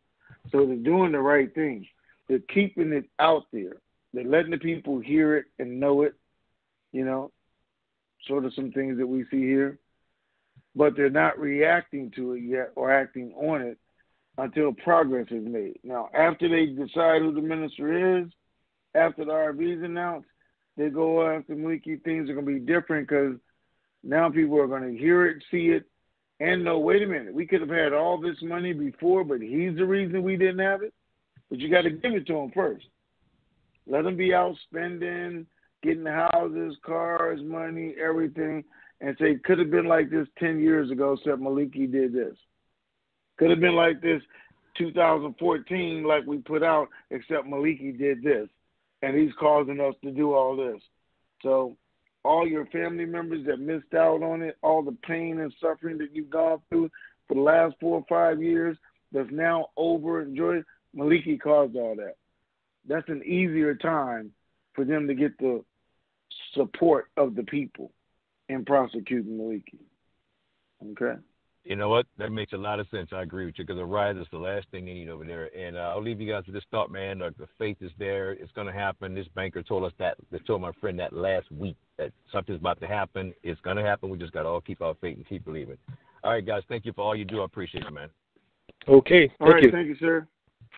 So they're doing the right thing. They're keeping it out there. They're letting the people hear it and know it, sort of some things that we see here. But they're not reacting to it yet or acting on it until progress is made. Now, after they decide who the minister is, after the RV is announced, they go after Maliki. Things are going to be different because now people are going to hear it, see it, and know, wait a minute, we could have had all this money before, but he's the reason we didn't have it. But you got to give it to him first. Let him be out spending, getting houses, cars, money, everything, and say, could have been like this 10 years ago, except Maliki did this. Could have been like this 2014, like we put out, except Maliki did this. And he's causing us to do all this. So all your family members that missed out on it, all the pain and suffering that you've gone through for the last 4 or 5 years that's now over, enjoy, Maliki caused all that. That's an easier time for them to get the support of the people in prosecuting Maliki. Okay? You know what? That makes a lot of sense. I agree with you because a riot is the last thing they need over there. And I'll leave you guys with this thought, man. The faith is there. It's going to happen. This banker told us that. They told my friend that last week that something's about to happen. It's going to happen. We just got to all keep our faith and keep believing. All right, guys. Thank you for all you do. I appreciate it, man. Okay. All right. Thank you, sir.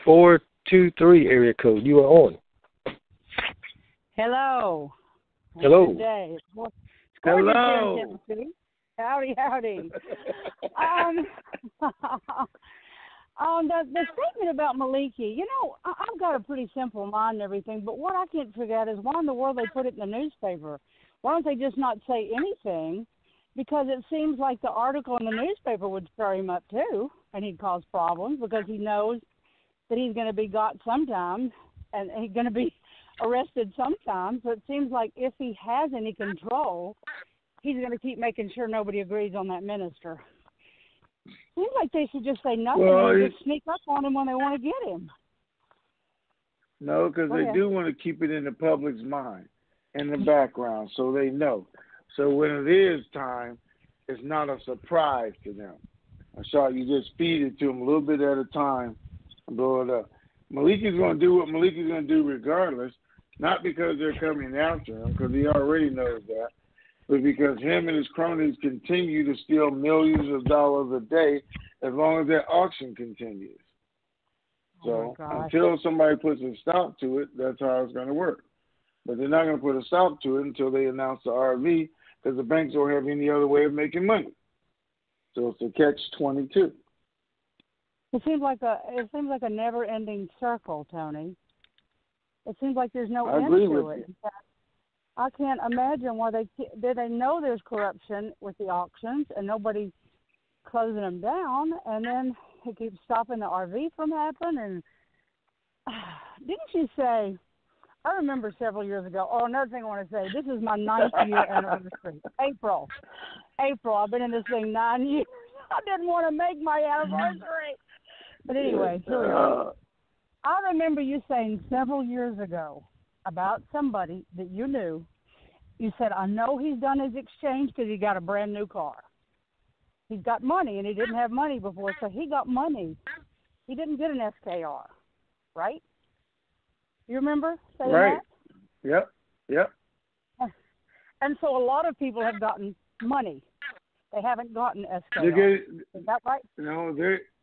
423 area code. You are on. Hello. Hello. Good day. Hello. Howdy. The statement about Maliki, I've got a pretty simple mind and everything, but what I can't figure out is why in the world they put it in the newspaper. Why don't they just not say anything? Because it seems like the article in the newspaper would stir him up too, and he'd cause problems because he knows that he's going to be got sometime and he's going to be arrested sometime. So it seems like if he has any control, he's going to keep making sure nobody agrees on that minister. Seems like they should just say nothing and just sneak up on him when they want to get him. No, because they do want to keep it in the public's mind, in the background, so they know. So when it is time, it's not a surprise to them. You just feed it to them a little bit at a time and blow it up. Maliki's going to do what Maliki's going to do regardless, not because they're coming after him, because he already knows that, but because him and his cronies continue to steal millions of dollars a day as long as that auction continues. So until somebody puts a stop to it, that's how it's going to work. But they're not going to put a stop to it until they announce the RV because the banks don't have any other way of making money. So it's a catch-22. It seems like a never-ending circle, Tony. It seems like there's no end to it. I can't imagine why they know there's corruption with the auctions and nobody's closing them down, and then it keeps stopping the RV from happening. And didn't you say? I remember several years ago. Oh, another thing I want to say. This is my 9th year anniversary. April. I've been in this thing 9 years. I didn't want to make my anniversary. But anyway, here we are. I remember you saying several years ago about somebody that you knew. You said, I know he's done his exchange because he got a brand new car. He's got money, and he didn't have money before, so he got money. He didn't get an SKR, right? You remember saying that? Yep. And so a lot of people have gotten money. They haven't gotten SKR. Is that right? No,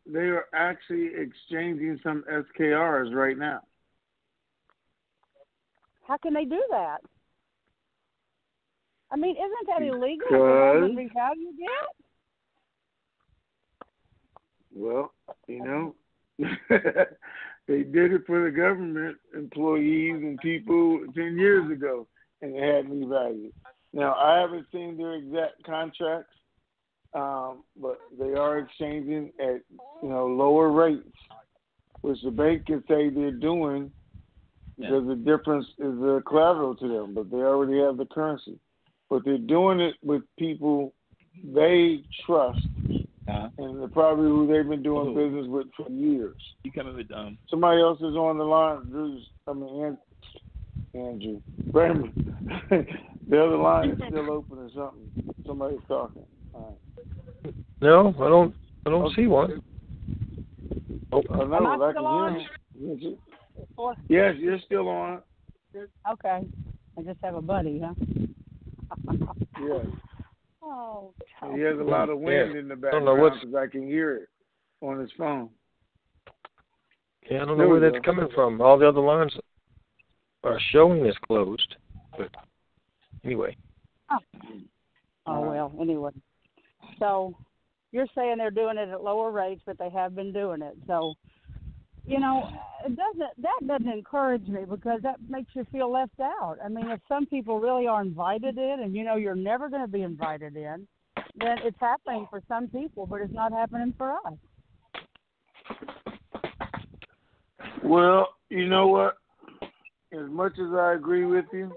they are actually exchanging some SKRs right now. How can they do that? I mean, isn't that illegal if they haven't revalued yet? Well, they did it for the government employees and people 10 years ago, and they hadn't revalued. Now, I haven't seen their exact contracts, but they are exchanging at lower rates, which the bank can say they're doing because the difference is the collateral to them, but they already have the currency. But they're doing it with people they trust and they're probably who they've been doing business with for years. You coming with Somebody else is on the line. Andrew. Raymond. The other line is still open or something. Somebody's talking. All right. No, I don't see one. Oh, no, Am I I still can hear him. Yes, you're still on. Okay. I just have a buddy, huh? Yes. Oh, He has a lot of wind in the background because I can hear it on his phone. Yeah, I don't know where that's coming from. All the other lines are showing as closed. But anyway. Oh, well, anyway. So you're saying they're doing it at lower rates, but they have been doing it. So, that doesn't encourage me because that makes you feel left out. I mean, if some people really are invited in and you're never going to be invited in, then it's happening for some people, but it's not happening for us. Well, you know what? As much as I agree with you,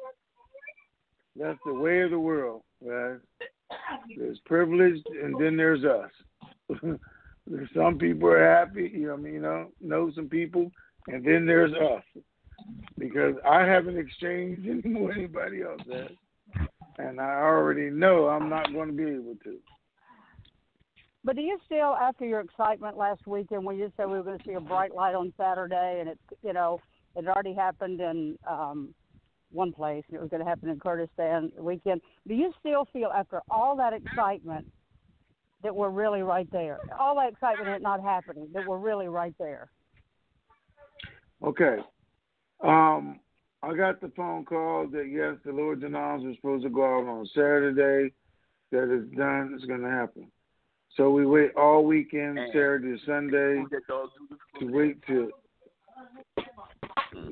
that's the way of the world, guys. There's privileged, and then there's us. Some people are happy, know some people, and then there's us. Because I haven't exchanged any more anybody else has. And I already know I'm not going to be able to. But do you still, after your excitement last weekend when you said we were going to see a bright light on Saturday and it already happened in one place and it was going to happen in Kurdistan weekend, do you still feel after all that excitement that we're really right there? All that excitement at not happening, that we're really right there? Okay. I got the phone call that, yes, the Lord's Announce was supposed to go out on Saturday, that it's done, it's going to happen. So we wait all weekend, Saturday to Sunday, to wait till.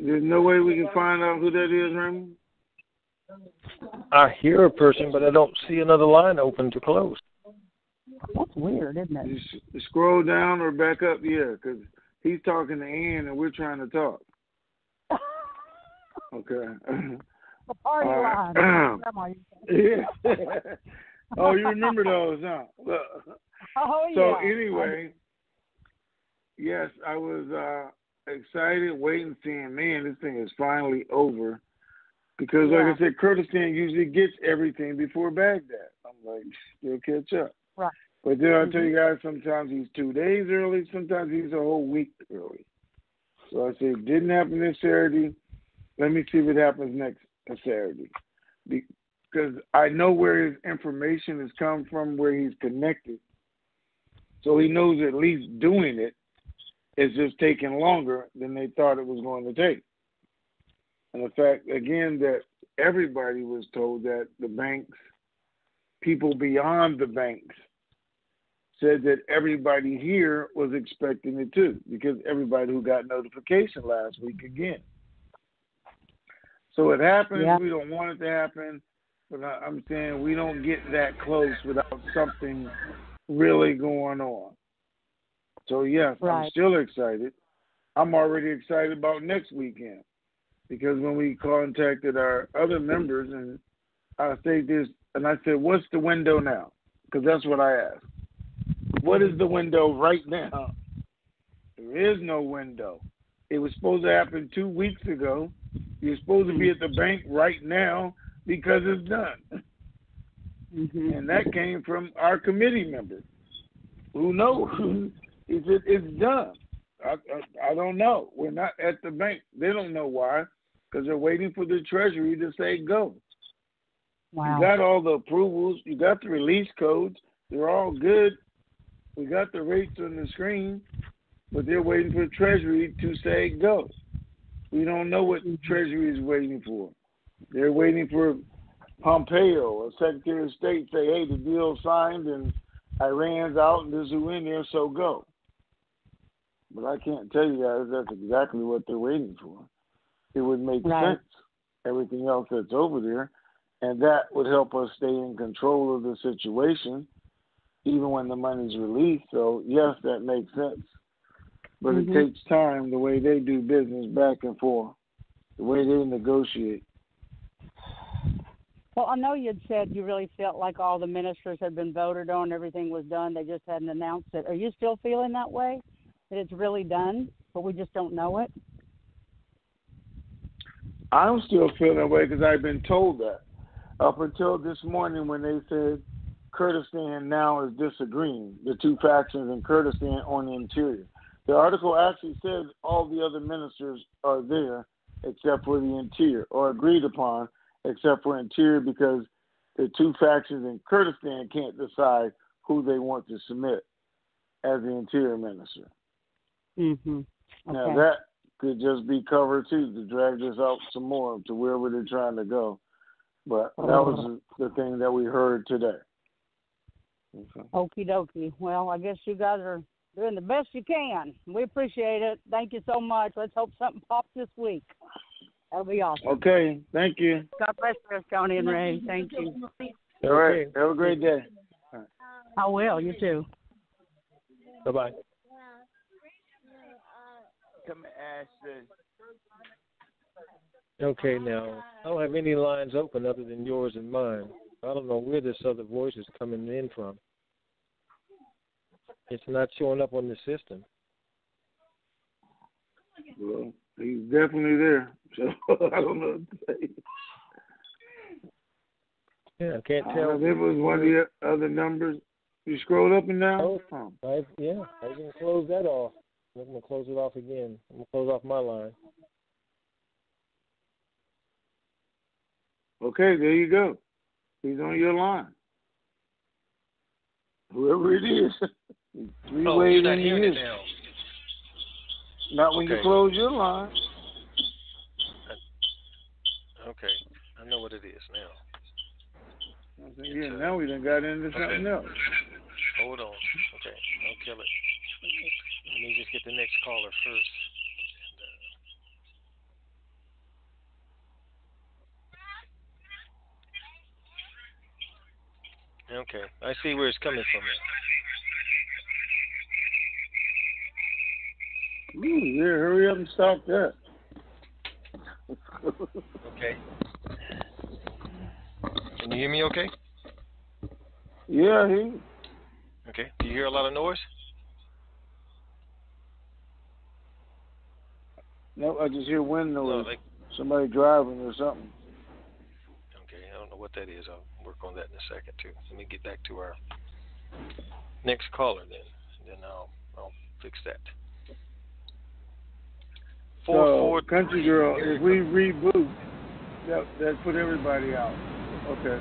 There's no way we can find out who that is, Raymond? I hear a person, but I don't see another line open to close. That's weird, isn't it? You scroll down or back up, yeah, because he's talking to Ann and we're trying to talk. Okay. The party line. Yeah. Oh, you remember those, huh? Oh, yeah. So anyway, yes, I was excited, waiting, saying, man, this thing is finally over. Because, like I said, Kurdistan usually gets everything before Baghdad. I'm like, still catch up. Right. But then I tell you guys, sometimes he's 2 days early, sometimes he's a whole week early. So I said, didn't happen this Saturday. Let me see what happens next Saturday. Because I know where his information has come from, where he's connected. So he knows at least doing it is just taking longer than they thought it was going to take. And the fact, again, that everybody was told that the banks, people beyond the banks, said that everybody here was expecting it too, because everybody who got notification last week again. So it happens. Yeah. We don't want it to happen, but I'm saying we don't get that close without something really going on. So, yes, I'm still excited. I'm already excited about next weekend because when we contacted our other members and I say this, and I said, what's the window now? Because that's what I asked. What is the window right now? There is no window. It was supposed to happen 2 weeks ago. You're supposed to be at the bank right now because it's done. Mm-hmm. And that came from our committee member who knows. He said, it's done. I don't know. We're not at the bank. They don't know why because they're waiting for the Treasury to say go. Wow. You got all the approvals. You got the release codes. They're all good. We got the rates on the screen, but they're waiting for the Treasury to say go. We don't know what the Treasury is waiting for. They're waiting for Pompeo or Secretary of State to say, hey, the deal's signed and Iran's out and there's who in there, so go. But I can't tell you guys that's exactly what they're waiting for. It would make sense, everything else that's over there, and that would help us stay in control of the situation even when the money's released. So, yes, that makes sense. But it takes time, the way they do business back and forth, the way they negotiate. Well, I know you'd said you really felt like all the ministers had been voted on, everything was done, they just hadn't announced it. Are you still feeling that way, that it's really done, but we just don't know it? I'm still feeling that way because I've been told that. Up until this morning when they said Kurdistan now is disagreeing, the two factions in Kurdistan on the interior. The article actually says all the other ministers are there except for the interior, or agreed upon except for interior, because the two factions in Kurdistan can't decide who they want to submit as the interior minister. Mm-hmm. Okay. Now that could just be cover too, to drag this out some more to wherever they're trying to go. But that was the thing that we heard today. Okay. Okie dokie. Well, I guess you guys are doing the best you can. We appreciate it. Thank you so much. Let's hope something pops this week. That'll be awesome. Okay. Thank you. God bless you, Tony and Ray. Thank you. All right. Have a great day. Right. I will. You too. Bye-bye. Come Ashley. Okay, now, I don't have any lines open other than yours and mine. I don't know where this other voice is coming in from. It's not showing up on the system. Well, he's definitely there, so I don't know what to say. Yeah, I can't tell. If it was one of the other numbers, you scrolled up and down? I was going to close that off. I'm going to close it off again. I'm going to close off my line. Okay, there you go. He's on your line. Whoever it is. You're not hearing it now. Not when you close your line. Okay, I know what it is now. Yeah, now we done got into something else. Hold on. Okay, don't kill it. Let me just get the next caller first. Okay, I see where it's coming from now. Yeah, hurry up and stop that. Okay. Can you hear me okay? Yeah, I hear you. Okay, do you hear a lot of noise? No, I just hear wind noise. No, like somebody driving or something. Okay, I don't know what that is. I'll work on that in a second too. Let me get back to our next caller then I'll fix that. So, Country Girl, if we reboot, that put everybody out. Okay.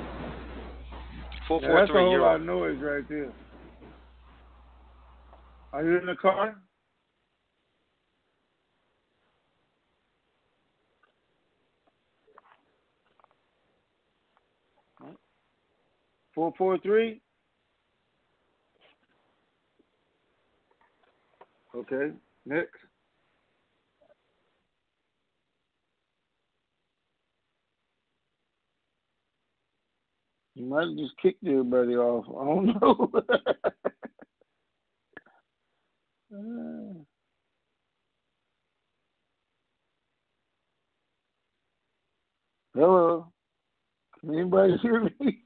443. That's a whole lot of noise right there. Are you in the car? What? 443? Okay. Next. You might have just kicked everybody off. I don't know. Hello. Can anybody hear me?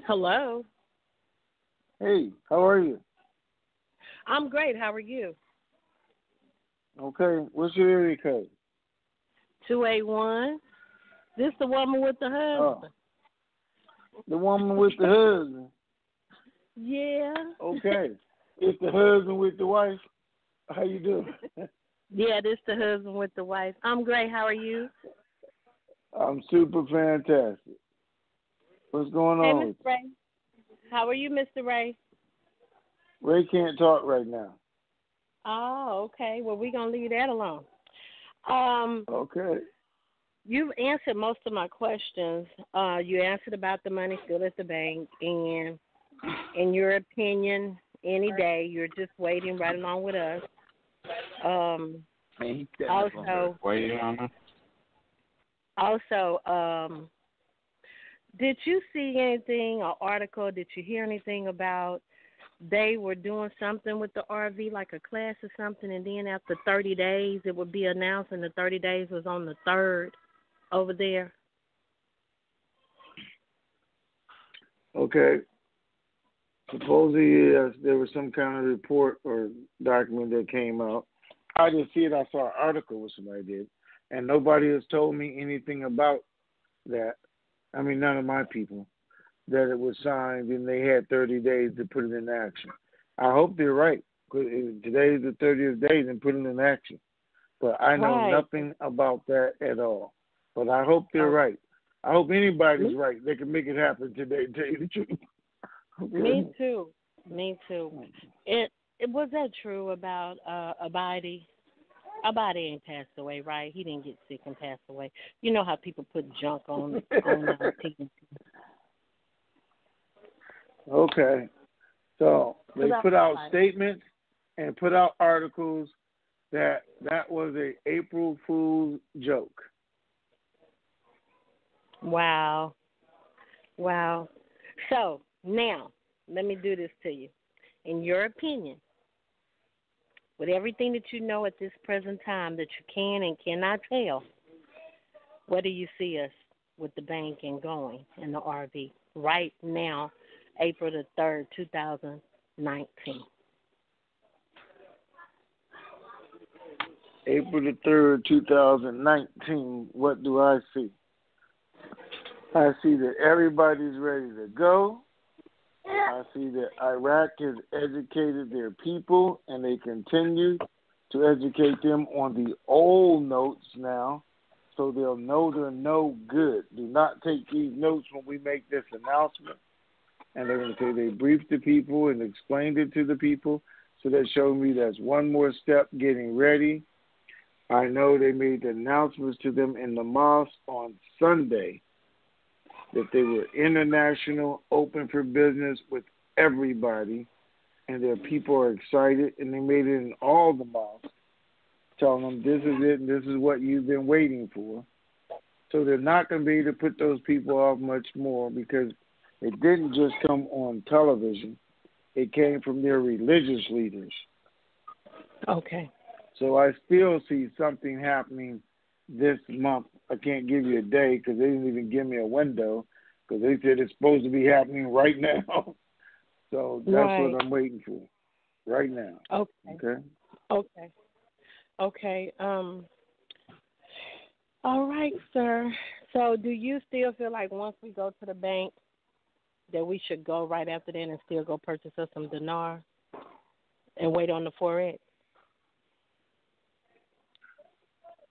Hello. Hey, how are you? I'm great. How are you? Okay. What's your area code? 281. This the woman with the husband? Oh. The woman with the husband? Yeah. Okay. It's the husband with the wife. How you doing? Yeah, this the husband with the wife. I'm great. How are you? I'm super fantastic. What's going on? Hey, Mr. Ray. How are you, Mr. Ray? Ray can't talk right now. Oh, okay. Well, we're going to leave that alone. Okay. You've answered most of my questions. You answered about the money still at the bank, and in your opinion, any day, you're just waiting right along with us. Also, did you see anything, or article, did you hear anything about they were doing something with the RV, like a class or something, and then after 30 days it would be announced, and the 30 days was on the 3rd over there? Okay. Supposedly, yes, there was some kind of report or document that came out. I didn't see it. I saw an article what somebody did, and nobody has told me anything about that. I mean, none of my people, that it was signed and they had 30 days to put it in action. I hope they're right. Today is the 30th day, then put it in action. But I know nothing about that at all. But I hope they're right. I hope anybody's right. They can make it happen today, to tell you the truth. Okay. Me too. It was that true about Abadi? Abadi ain't passed away, right? He didn't get sick and pass away. You know how people put junk on TNT. Okay. So they put out statements and put out articles that was a April Fool's joke. Wow. So now, let me do this to you. In your opinion, with everything that you know at this present time that you can and cannot tell, where do you see us with the bank and going in the RV right now, April the 3rd, 2019? April the 3rd, 2019, what do I see? I see that everybody's ready to go. I see that Iraq has educated their people, and they continue to educate them on the old notes now, so they'll know they're no good. Do not take these notes when we make this announcement. And they're going to say they briefed the people and explained it to the people, so that showed me that's one more step getting ready. I know they made the announcements to them in the mosque on Sunday that they were international, open for business with everybody, and their people are excited, and they made it in all the mosques, telling them this is it and this is what you've been waiting for. So they're not going to be able to put those people off much more, because it didn't just come on television. It came from their religious leaders. Okay. So I still see something happening this month. I can't give you a day because they didn't even give me a window, because they said it's supposed to be happening right now. So that's what I'm waiting for right now. Okay. All right, sir. So do you still feel like once we go to the bank that we should go right after that and still go purchase us some Dinar and wait on the Forex?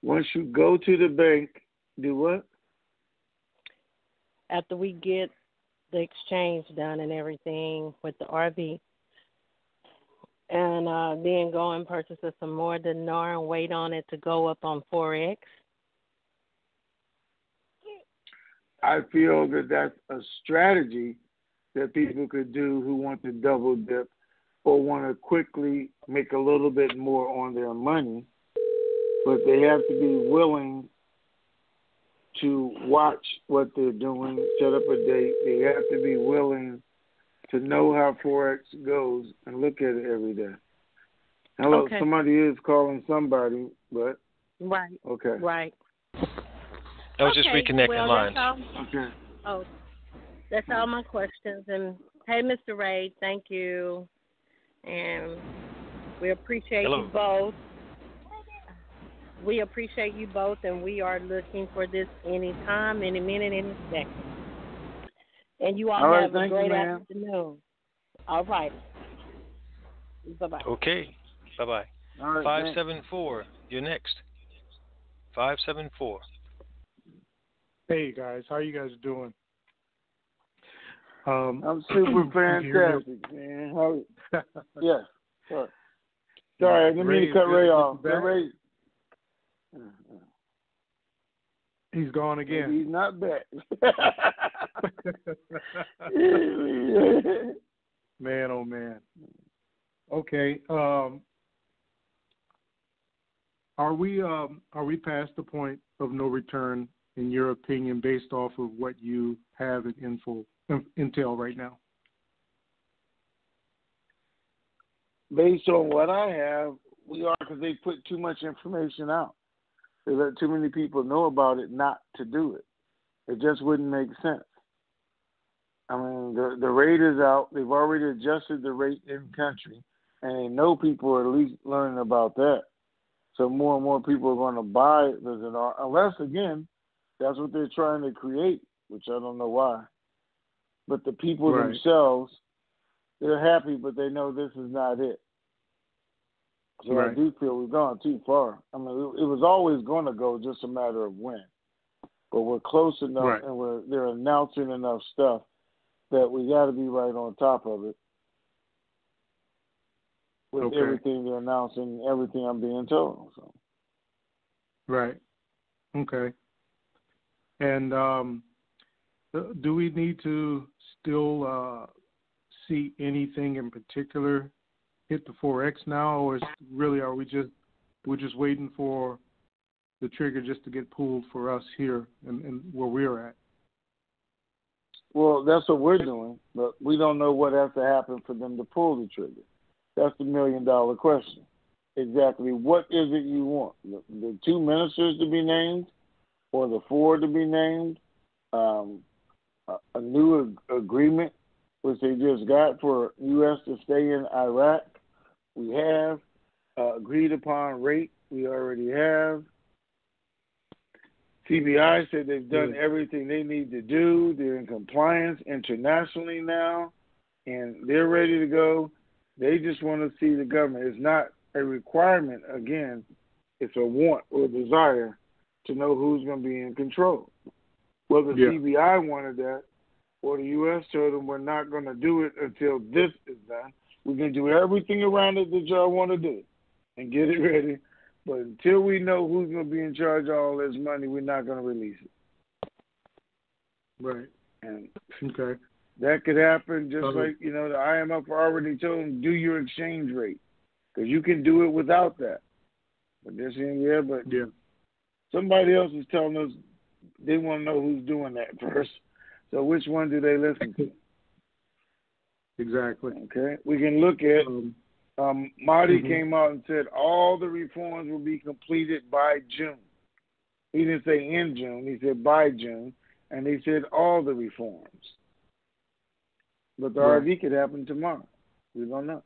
Once you go to the bank, do what? After we get the exchange done and everything with the RV, and then go and purchase us some more Dinar and wait on it to go up on Forex? I feel that that's a strategy that people could do who want to double dip or want to quickly make a little bit more on their money, but they have to be willing to watch what they're doing, set up a date. They have to be willing to know how Forex goes and look at it every day. Hello, somebody is calling somebody, but... Right. Okay. Right. I was just reconnecting lines. Okay. Oh, that's all my questions. And hey, Mr. Ray, thank you. And we appreciate you both. We appreciate you both, and we are looking for this any time, any minute, any second. And you all have a great afternoon. All right. Bye-bye. Okay. Bye-bye. All right, 574, you're next. 574. Hey, guys. How you guys doing? I'm super fantastic, man. Yes. Sorry, I didn't mean to cut Ray off. Ray. He's gone again. He's not back. Man, oh man. Okay. Are we past the point of no return, in your opinion, based off of what you have in intel right now? Based on what I have, we are, because they put too much information out. They let too many people know about it not to do it. It just wouldn't make sense. I mean, the rate is out. They've already adjusted the rate in country, and they know people are at least learning about that. So more and more people are going to buy the Dinar, unless, again, that's what they're trying to create, which I don't know why. But the people themselves, they're happy, but they know this is not it. So I do feel we've gone too far. I mean, it was always going to go, just a matter of when. But we're close enough, and they're announcing enough stuff that we got to be right on top of it with everything they're announcing, everything I'm being told. So. Right. Okay. And do we need to still see anything in particular hit the 4X now, or are we just waiting for the trigger just to get pulled for us here and where we're at? Well, that's what we're doing, but we don't know what has to happen for them to pull the trigger. That's the $1 million question. Exactly what is it you want? The 2 ministers to be named, or the 4 to be named? A new agreement, which they just got for U.S. to stay in Iraq. We have agreed upon rate. We already have. CBI said they've done everything they need to do. They're in compliance internationally now, and they're ready to go. They just want to see the government. It's not a requirement, again. It's a want or desire to know who's going to be in control. Whether CBI wanted that or the U.S. told them we're not going to do it until this is done. We're going to do everything around it that y'all want to do and get it ready. But until we know who's going to be in charge of all this money, we're not going to release it. Right. And okay. That could happen just like, the IMF already told them, do your exchange rate. Because you can do it without that. But they're saying, somebody else is telling us they want to know who's doing that first. So which one do they listen to? Exactly. Okay. We can look at Marty came out and said all the reforms will be completed by June. He didn't say in June. He said by June. And he said all the reforms. But the RV could happen tomorrow. We don't know.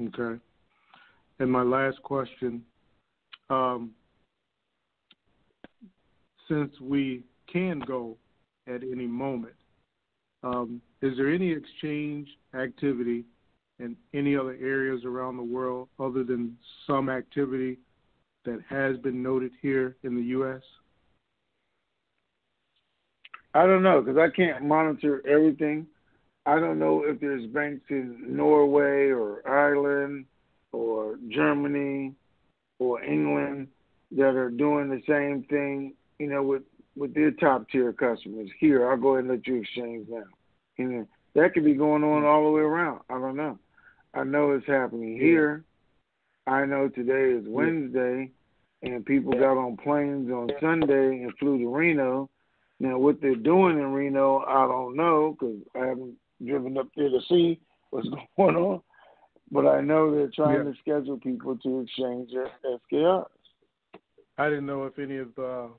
Okay. And my last question, since we can go at any moment, is there any exchange activity in any other areas around the world other than some activity that has been noted here in the U.S.? I don't know, because I can't monitor everything. I don't know if there's banks in Norway or Ireland or Germany or England that are doing the same thing, with their top tier customers. Here, I'll go ahead and let you exchange now. That could be going on all the way around. I don't know. I know it's happening here. I know today is Wednesday, and people got on planes on Sunday and flew to Reno. Now, what they're doing in Reno, I don't know, because I haven't driven up there to see what's going on. But I know they're trying to schedule people to exchange their SKRs. I didn't know if any of the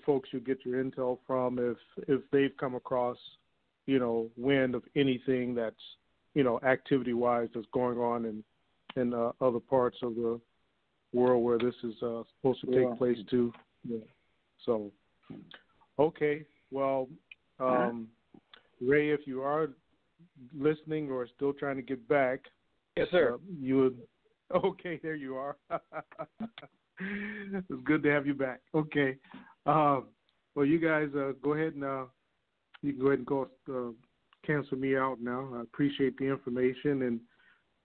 folks you get your intel from, if they've come across, wind of anything that's, activity-wise that's going on in other parts of the world where this is supposed to take place too. Yeah. So, okay. Well, Ray, if you are listening or still trying to get back. Yes, sir. You would. Okay, there you are. It's good to have you back. Okay. Well, you guys go ahead and you can go ahead and go cancel me out now. I appreciate the information,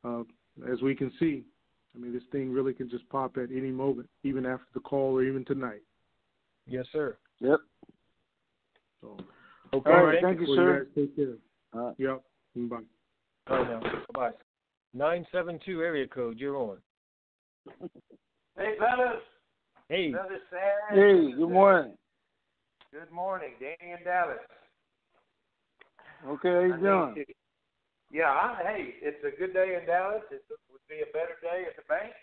and as we can see, this thing really can just pop at any moment, even after the call or even tonight. Yes, sir. Yep. So, okay. All right. Thank you, sir. Take care. Yep. Bye. Bye now. Bye. 972 area code. You're on. Hey, fellas. Hey. Another Saturday. Hey, good morning. Good morning. Danny in Dallas. Okay, how you doing? Yeah, hey, it's a good day in Dallas. It would be a better day at the bank.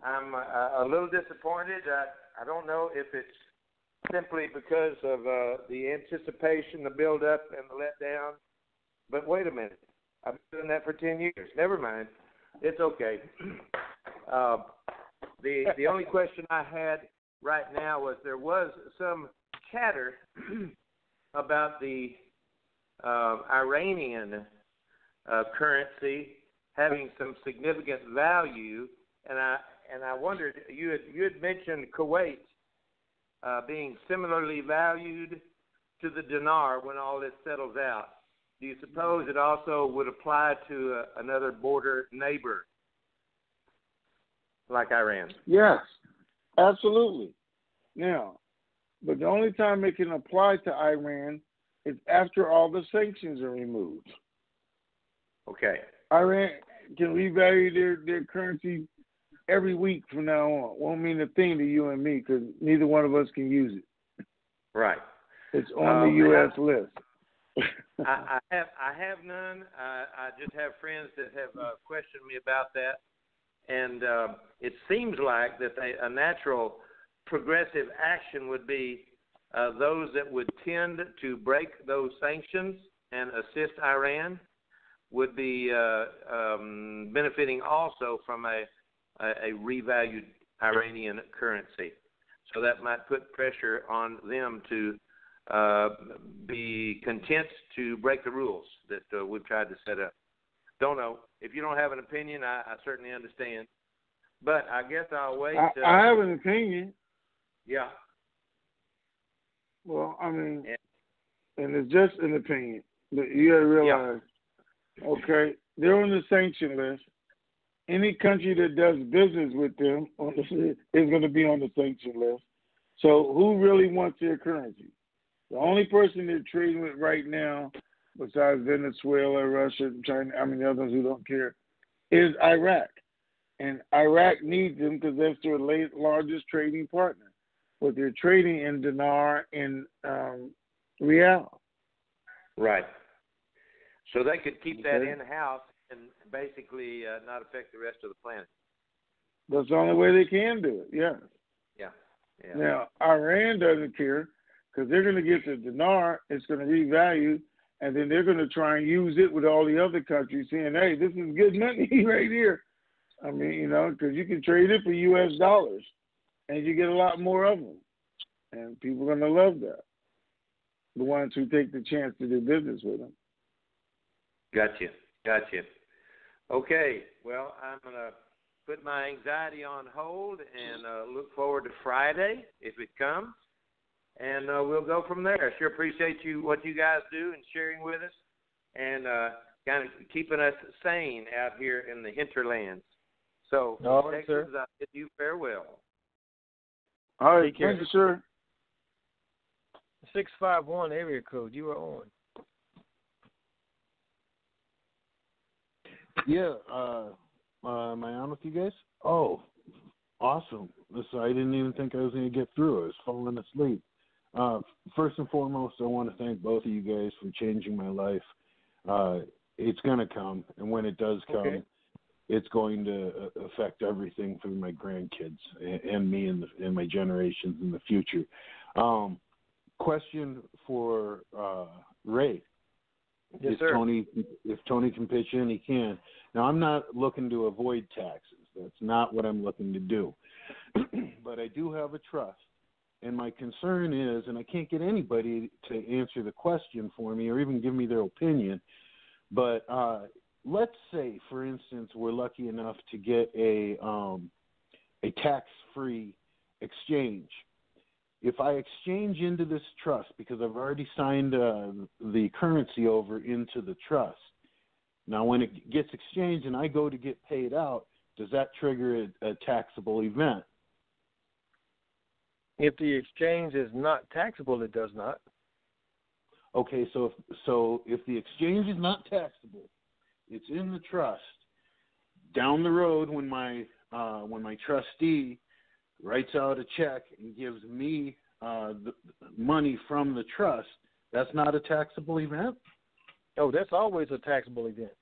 I'm a little disappointed. I don't know if it's simply because of the anticipation, the build-up, and the letdown. But wait a minute. I've been doing that for 10 years. Never mind. It's okay. The only question I had right now was there was some chatter about the Iranian currency having some significant value, and I wondered, you had mentioned Kuwait being similarly valued to the dinar when all this settles out. Do you suppose it also would apply to another border neighbor like Iran? Yes, absolutely. Now, but the only time it can apply to Iran is after all the sanctions are removed. Okay. Iran can revalue their currency every week from now on. Won't mean a thing to you and me because neither one of us can use it. Right. It's on the U.S. list. I have none. I just have friends that have questioned me about that, and it seems like that a natural progressive action would be those that would tend to break those sanctions and assist Iran would be benefiting also from a revalued Iranian currency. So that might put pressure on them to be content to break the rules that we've tried to set up. Don't know. If you don't have an opinion, I certainly understand. But I guess I'll wait. I have an opinion. Yeah. Well, I mean, and it's just an opinion. But you got to realize, okay, they're on the sanction list. Any country that does business with them is going to be on the sanction list. So who really wants their currency? The only person they're trading with right now, besides Venezuela, Russia, China, the others who don't care, is Iraq. And Iraq needs them because that's their largest trading partner. But they're trading in dinar and real. Right. So they could keep that in-house and basically not affect the rest of the planet. That's the only way they can do it, yeah. Now, Iran doesn't care because they're going to get the dinar, it's going to revalue, and then they're going to try and use it with all the other countries saying, hey, this is good money right here. Because you can trade it for U.S. dollars, and you get a lot more of them. And people are going to love that, the ones who take the chance to do business with them. Gotcha. Okay, well, I'm going to put my anxiety on hold and look forward to Friday if it comes, and we'll go from there. I sure appreciate what you guys do and sharing with us and kind of keeping us sane out here in the hinterlands. So, Texas, sir. I bid you farewell. All right, thank you, sir. 651 area code, you are on. Yeah, am I on with you guys? Oh, awesome. Listen, I didn't even think I was going to get through. I was falling asleep. First and foremost, I want to thank both of you guys for changing my life. It's going to come, and when it does come, it's going to affect everything for my grandkids and me and my generations in the future. Question for Ray. Yes, sir. If Tony can pitch in, he can. Now, I'm not looking to avoid taxes. That's not what I'm looking to do. But I do have a trust. And my concern is, and I can't get anybody to answer the question for me or even give me their opinion, but let's say, for instance, we're lucky enough to get a tax-free exchange. If I exchange into this trust, because I've already signed the currency over into the trust, now when it gets exchanged and I go to get paid out, does that trigger a taxable event? If the exchange is not taxable, it does not. Okay, so if the exchange is not taxable, it's in the trust. Down the road, when my trustee writes out a check and gives me the money from the trust, that's not a taxable event? Oh, that's always a taxable event.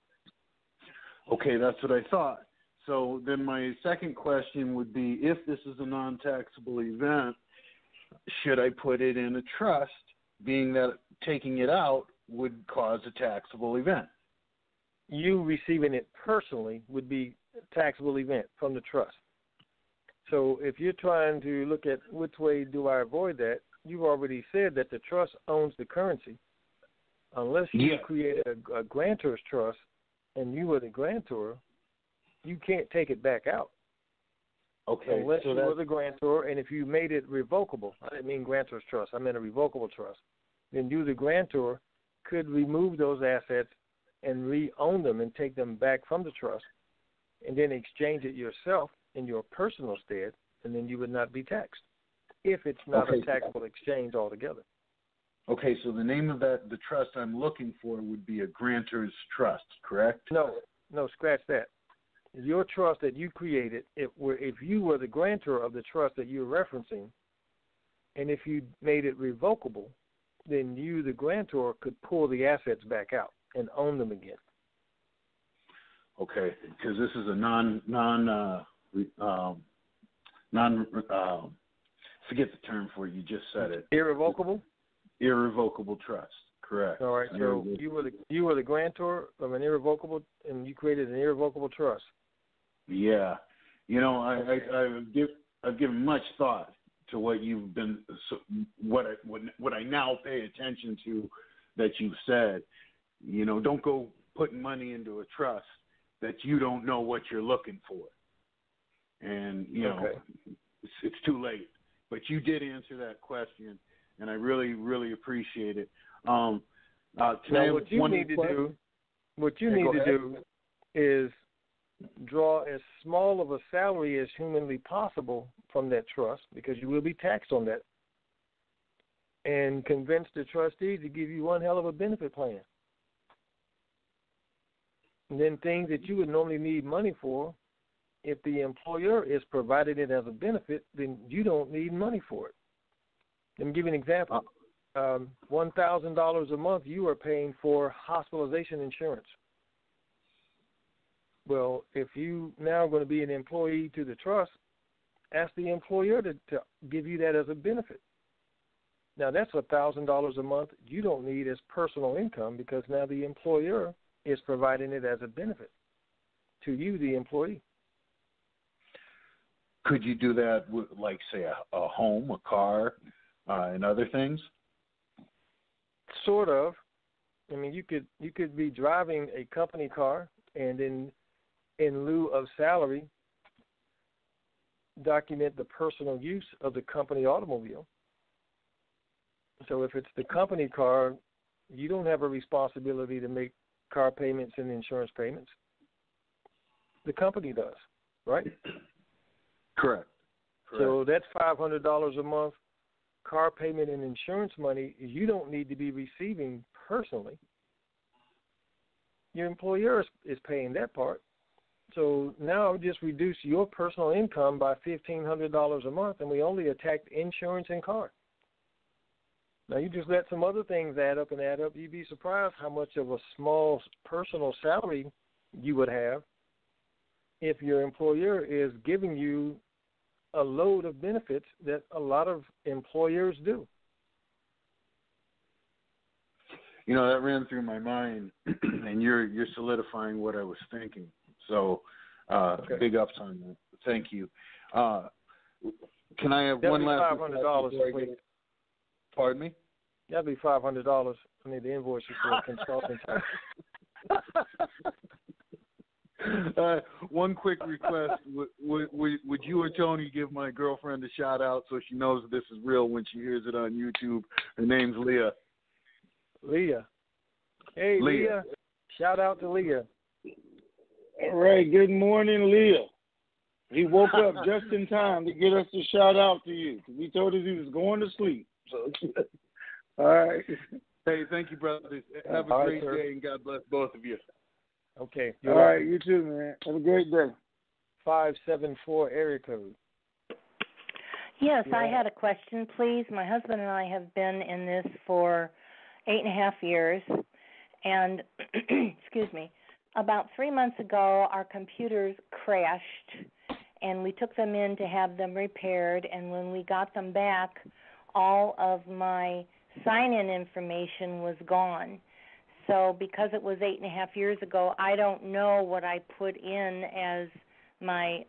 Okay, that's what I thought. So then my second question would be, if this is a non-taxable event, should I put it in a trust, being that taking it out would cause a taxable event? You receiving it personally would be a taxable event from the trust. So if you're trying to look at which way do I avoid that, you've already said that the trust owns the currency. Unless you create a grantor's trust and you were the grantor, you can't take it back out. Okay. Unless you were the grantor, and if you made it revocable, I didn't mean grantor's trust, I meant a revocable trust, then you, the grantor, could remove those assets and re-own them and take them back from the trust and then exchange it yourself in your personal stead, and then you would not be taxed if it's not a taxable exchange altogether. Okay, so the name of the trust I'm looking for would be a grantor's trust, correct? No, scratch that. Your trust that you created, if you were the grantor of the trust that you're referencing, and if you made it revocable, then you, the grantor, could pull the assets back out and own them again. Okay, because this is a forget the term for it. You just said it. Irrevocable? Irrevocable trust, correct. All right, so you were the grantor of an irrevocable, and you created an irrevocable trust. Yeah, I've given much thought to what you've been, what I now pay attention to that you've said. Don't go putting money into a trust that you don't know what you're looking for, and it's too late. But you did answer that question, and I really, really appreciate it. Now, what you need to do is draw as small of a salary as humanly possible from that trust, because you will be taxed on that, and convince the trustee to give you one hell of a benefit plan. And then things that you would normally need money for, if the employer is providing it as a benefit, then you don't need money for it. Let me give you an example. $1,000 a month you are paying for hospitalization insurance. Well, if you now are going to be an employee to the trust, ask the employer to give you that as a benefit. Now, that's $1,000 a month you don't need as personal income, because now the employer is providing it as a benefit to you, the employee. Could you do that with, like, say, a home, a car, and other things? Sort of. I mean, you could be driving a company car, and in lieu of salary, document the personal use of the company automobile. So if it's the company car, you don't have a responsibility to make car payments and insurance payments. The company does, right? Correct. So that's $500 a month car payment and insurance money you don't need to be receiving personally. Your employer is paying that part. So now just reduce your personal income by $1,500 a month, and we only attacked insurance and car. Now you just let some other things add up. You'd be surprised how much of a small personal salary you would have if your employer is giving you a load of benefits that a lot of employers do. That ran through my mind, and you're solidifying what I was thinking. So, big ups on that. Thank you. Can I have one last? $500. Pardon me? That'd be $500. I need to invoice you for a consulting time. One quick request: would you or Tony give my girlfriend a shout out so she knows this is real when she hears it on YouTube? Her name's Leah. Leah. Hey, Leah. Shout out to Leah. All right. Good morning, Leah. He woke up just in time to get us to shout out to you. We told us he was going to sleep. So, all right. Hey, thank you, brothers. Have a great day, and God bless both of you. Okay. All right, you too, man. Have a great day. 574 area code. Yes, I had a question, please. My husband and I have been in this for 8.5 years, and excuse me, about 3 months ago, our computers crashed, and we took them in to have them repaired, and when we got them back, all of my sign-in information was gone. So because it was 8.5 years ago, I don't know what I put in as my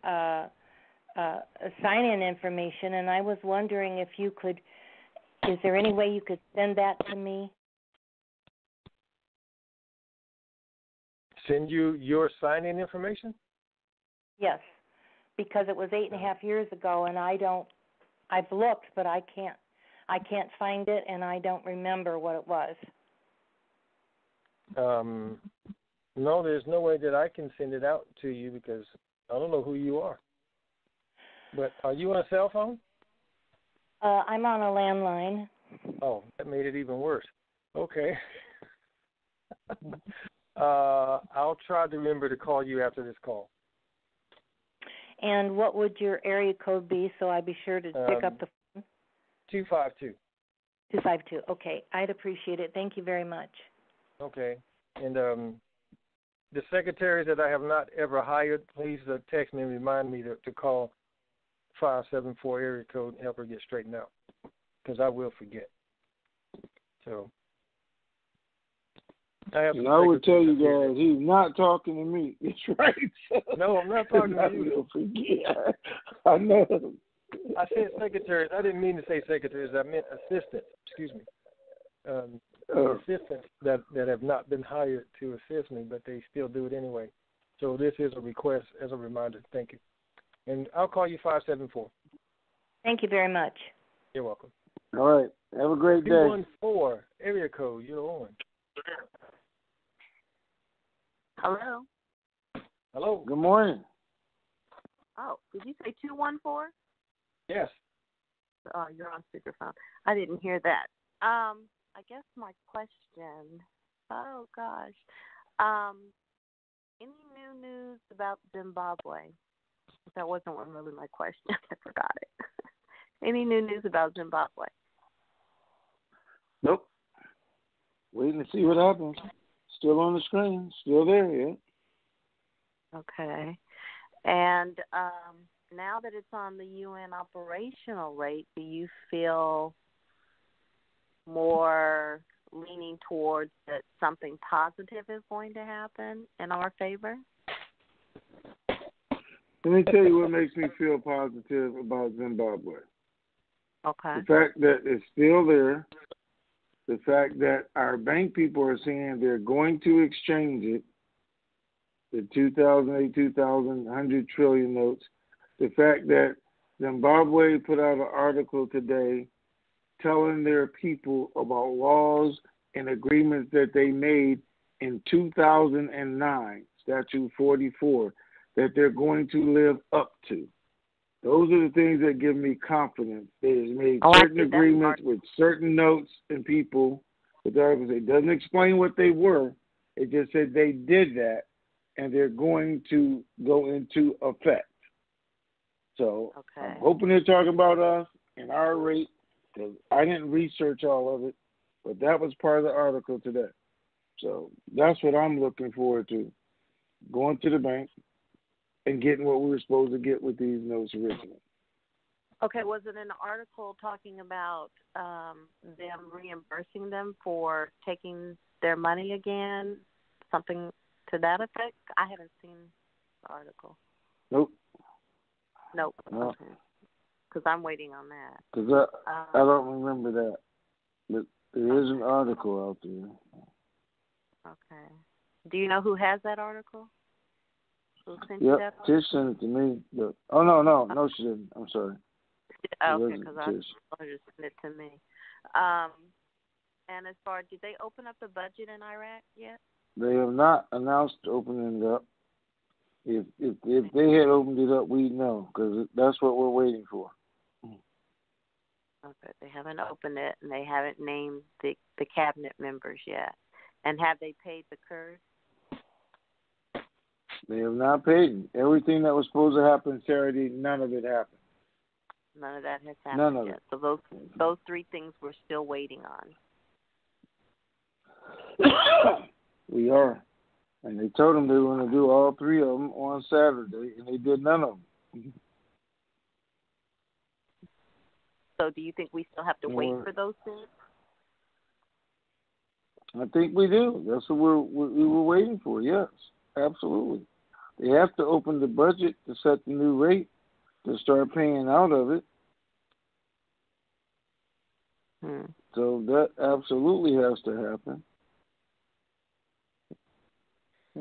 sign-in information, and I was wondering if you could, is there any way you could send that to me? Send you your sign-in information? Yes, because it was 8.5 years ago, and I've looked, but I can't find it, and I don't remember what it was. No, there's no way that I can send it out to you because I don't know who you are. But are you on a cell phone? I'm on a landline. Oh, that made it even worse. Okay. I'll try to remember to call you after this call. And what would your area code be so I'd be sure to pick up the phone? 252. 252. Okay, I'd appreciate it. Thank you very much. Okay. And the secretaries that I have not ever hired, please text me and remind me to call 574 area code and help her get straightened out because I will forget. So I would tell you guys, he's not talking to me. That's right. No, I'm not talking to you. Forget. I know. I said secretaries. I didn't mean to say secretaries. I meant assistants. Excuse me. Assistants that have not been hired to assist me, but they still do it anyway. So this is a request as a reminder. Thank you. And I'll call you 574. Thank you very much. You're welcome. All right. Have a great day. 214 area code. You're on. Hello. Hello. Good morning. Oh, did you say 214? Yes. Oh, you're on speakerphone. I didn't hear that. I guess my question. Oh gosh. Any new news about Zimbabwe? That wasn't really my question. I forgot it. Any new news about Zimbabwe? Nope. Waiting to see what happens. Still on the screen. Still there, yeah. Okay. And now that it's on the UN operational rate, do you feel more leaning towards that something positive is going to happen in our favor? Let me tell you what makes me feel positive about Zimbabwe. Okay. The fact that it's still there, the fact that our bank people are saying they're going to exchange it, the 2008, 100 trillion notes, the fact that Zimbabwe put out an article today telling their people about laws and agreements that they made in 2009, Statute 44, that they're going to live up to. Those are the things that give me confidence. They have made certain agreements with certain notes and people. But it doesn't explain what they were. It just said they did that, and they're going to go into effect. So I'm hoping they're talking about us and our rate, because I didn't research all of it, but that was part of the article today. So that's what I'm looking forward to, going to the bank and getting what we were supposed to get with these notes originally. Okay, was it an article talking about them reimbursing them for taking their money again? Something to that effect? I haven't seen the article. Nope. No. Okay. Because I'm waiting on that. Because I don't remember that. But there is an article out there. Okay. Do you know who has that article? Who sent you that article? Tish sent it to me. But, no, she didn't. I'm sorry. Okay, because I just sent it to me. And as far, did they open up the budget in Iraq yet? They have not announced opening it up. If they had opened it up, we'd know, because that's what we're waiting for. Okay, they haven't opened it, and they haven't named the cabinet members yet. And have they paid the Kurds? They have not paid. Everything that was supposed to happen Saturday, none of it happened. None of that has happened None of yet. it. So those three things we're still waiting on. We are. And they told them they were going to do all three of them on Saturday, and they did none of them. So do you think we still have to wait for those things? I think we do. That's what we were waiting for. Yes, absolutely. They have to open the budget to set the new rate to start paying out of it. So that absolutely has to happen.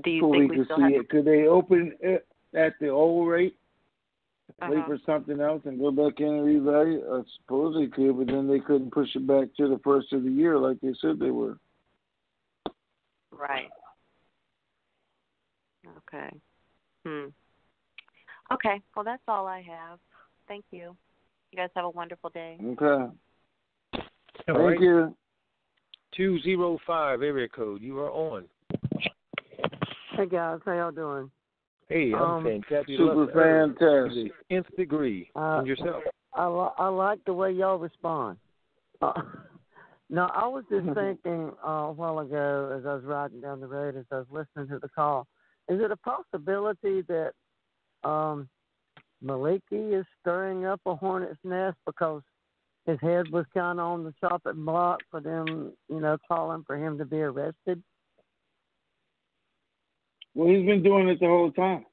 Do you think we still have to... Could they open it at the old rate, wait for something else, and go back in and revalue? I suppose they could, but then they couldn't push it back to the first of the year like they said they were. Right. Okay. Okay. Well, that's all I have. Thank you. You guys have a wonderful day. Okay. Thank you. 205 area code. You are on. Hey guys, how y'all doing? Hey, I'm fantastic. Super fantastic. Nth degree. And yourself? I like the way y'all respond. No, I was just thinking a while ago as I was riding down the road, as I was listening to the call, is it a possibility that Maliki is stirring up a hornet's nest because his head was kind of on the chopping block for them, calling for him to be arrested? Well, he's been doing it the whole time.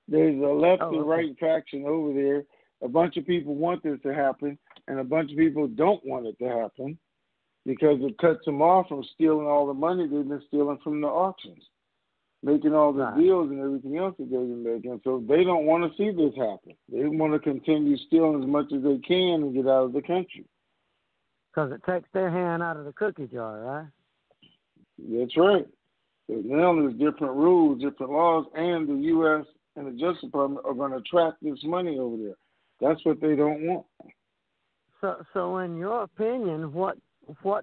There's a left and right faction over there. A bunch of people want this to happen, and a bunch of people don't want it to happen because it cuts them off from stealing all the money they've been stealing from the auctions, making all the deals and everything else that they've been making. So they don't want to see this happen. They want to continue stealing as much as they can and get out of the country. Because it takes their hand out of the cookie jar, right? That's right. But now there's different rules, different laws, and the U.S. and the Justice Department are going to track this money over there. That's what they don't want. So in your opinion, what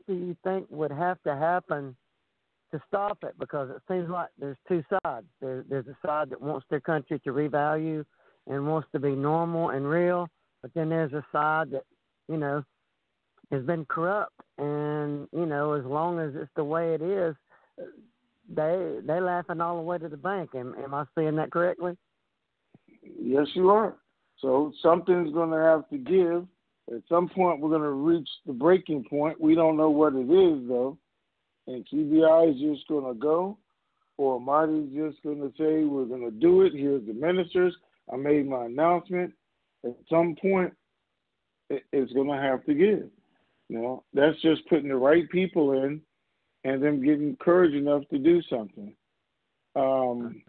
do you think would have to happen to stop it? Because it seems like there's two sides. There's a side that wants their country to revalue and wants to be normal and real, but then there's a side that, has been corrupt. And, as long as it's the way it is, they laughing all the way to the bank. Am I saying that correctly? Yes, you are. So something's going to have to give. At some point, we're going to reach the breaking point. We don't know what it is, though. And QBI is just going to go, or Marty's just going to say, we're going to do it. Here's the ministers. I made my announcement. At some point, it's going to have to give. That's just putting the right people in and them getting courage enough to do something. I'm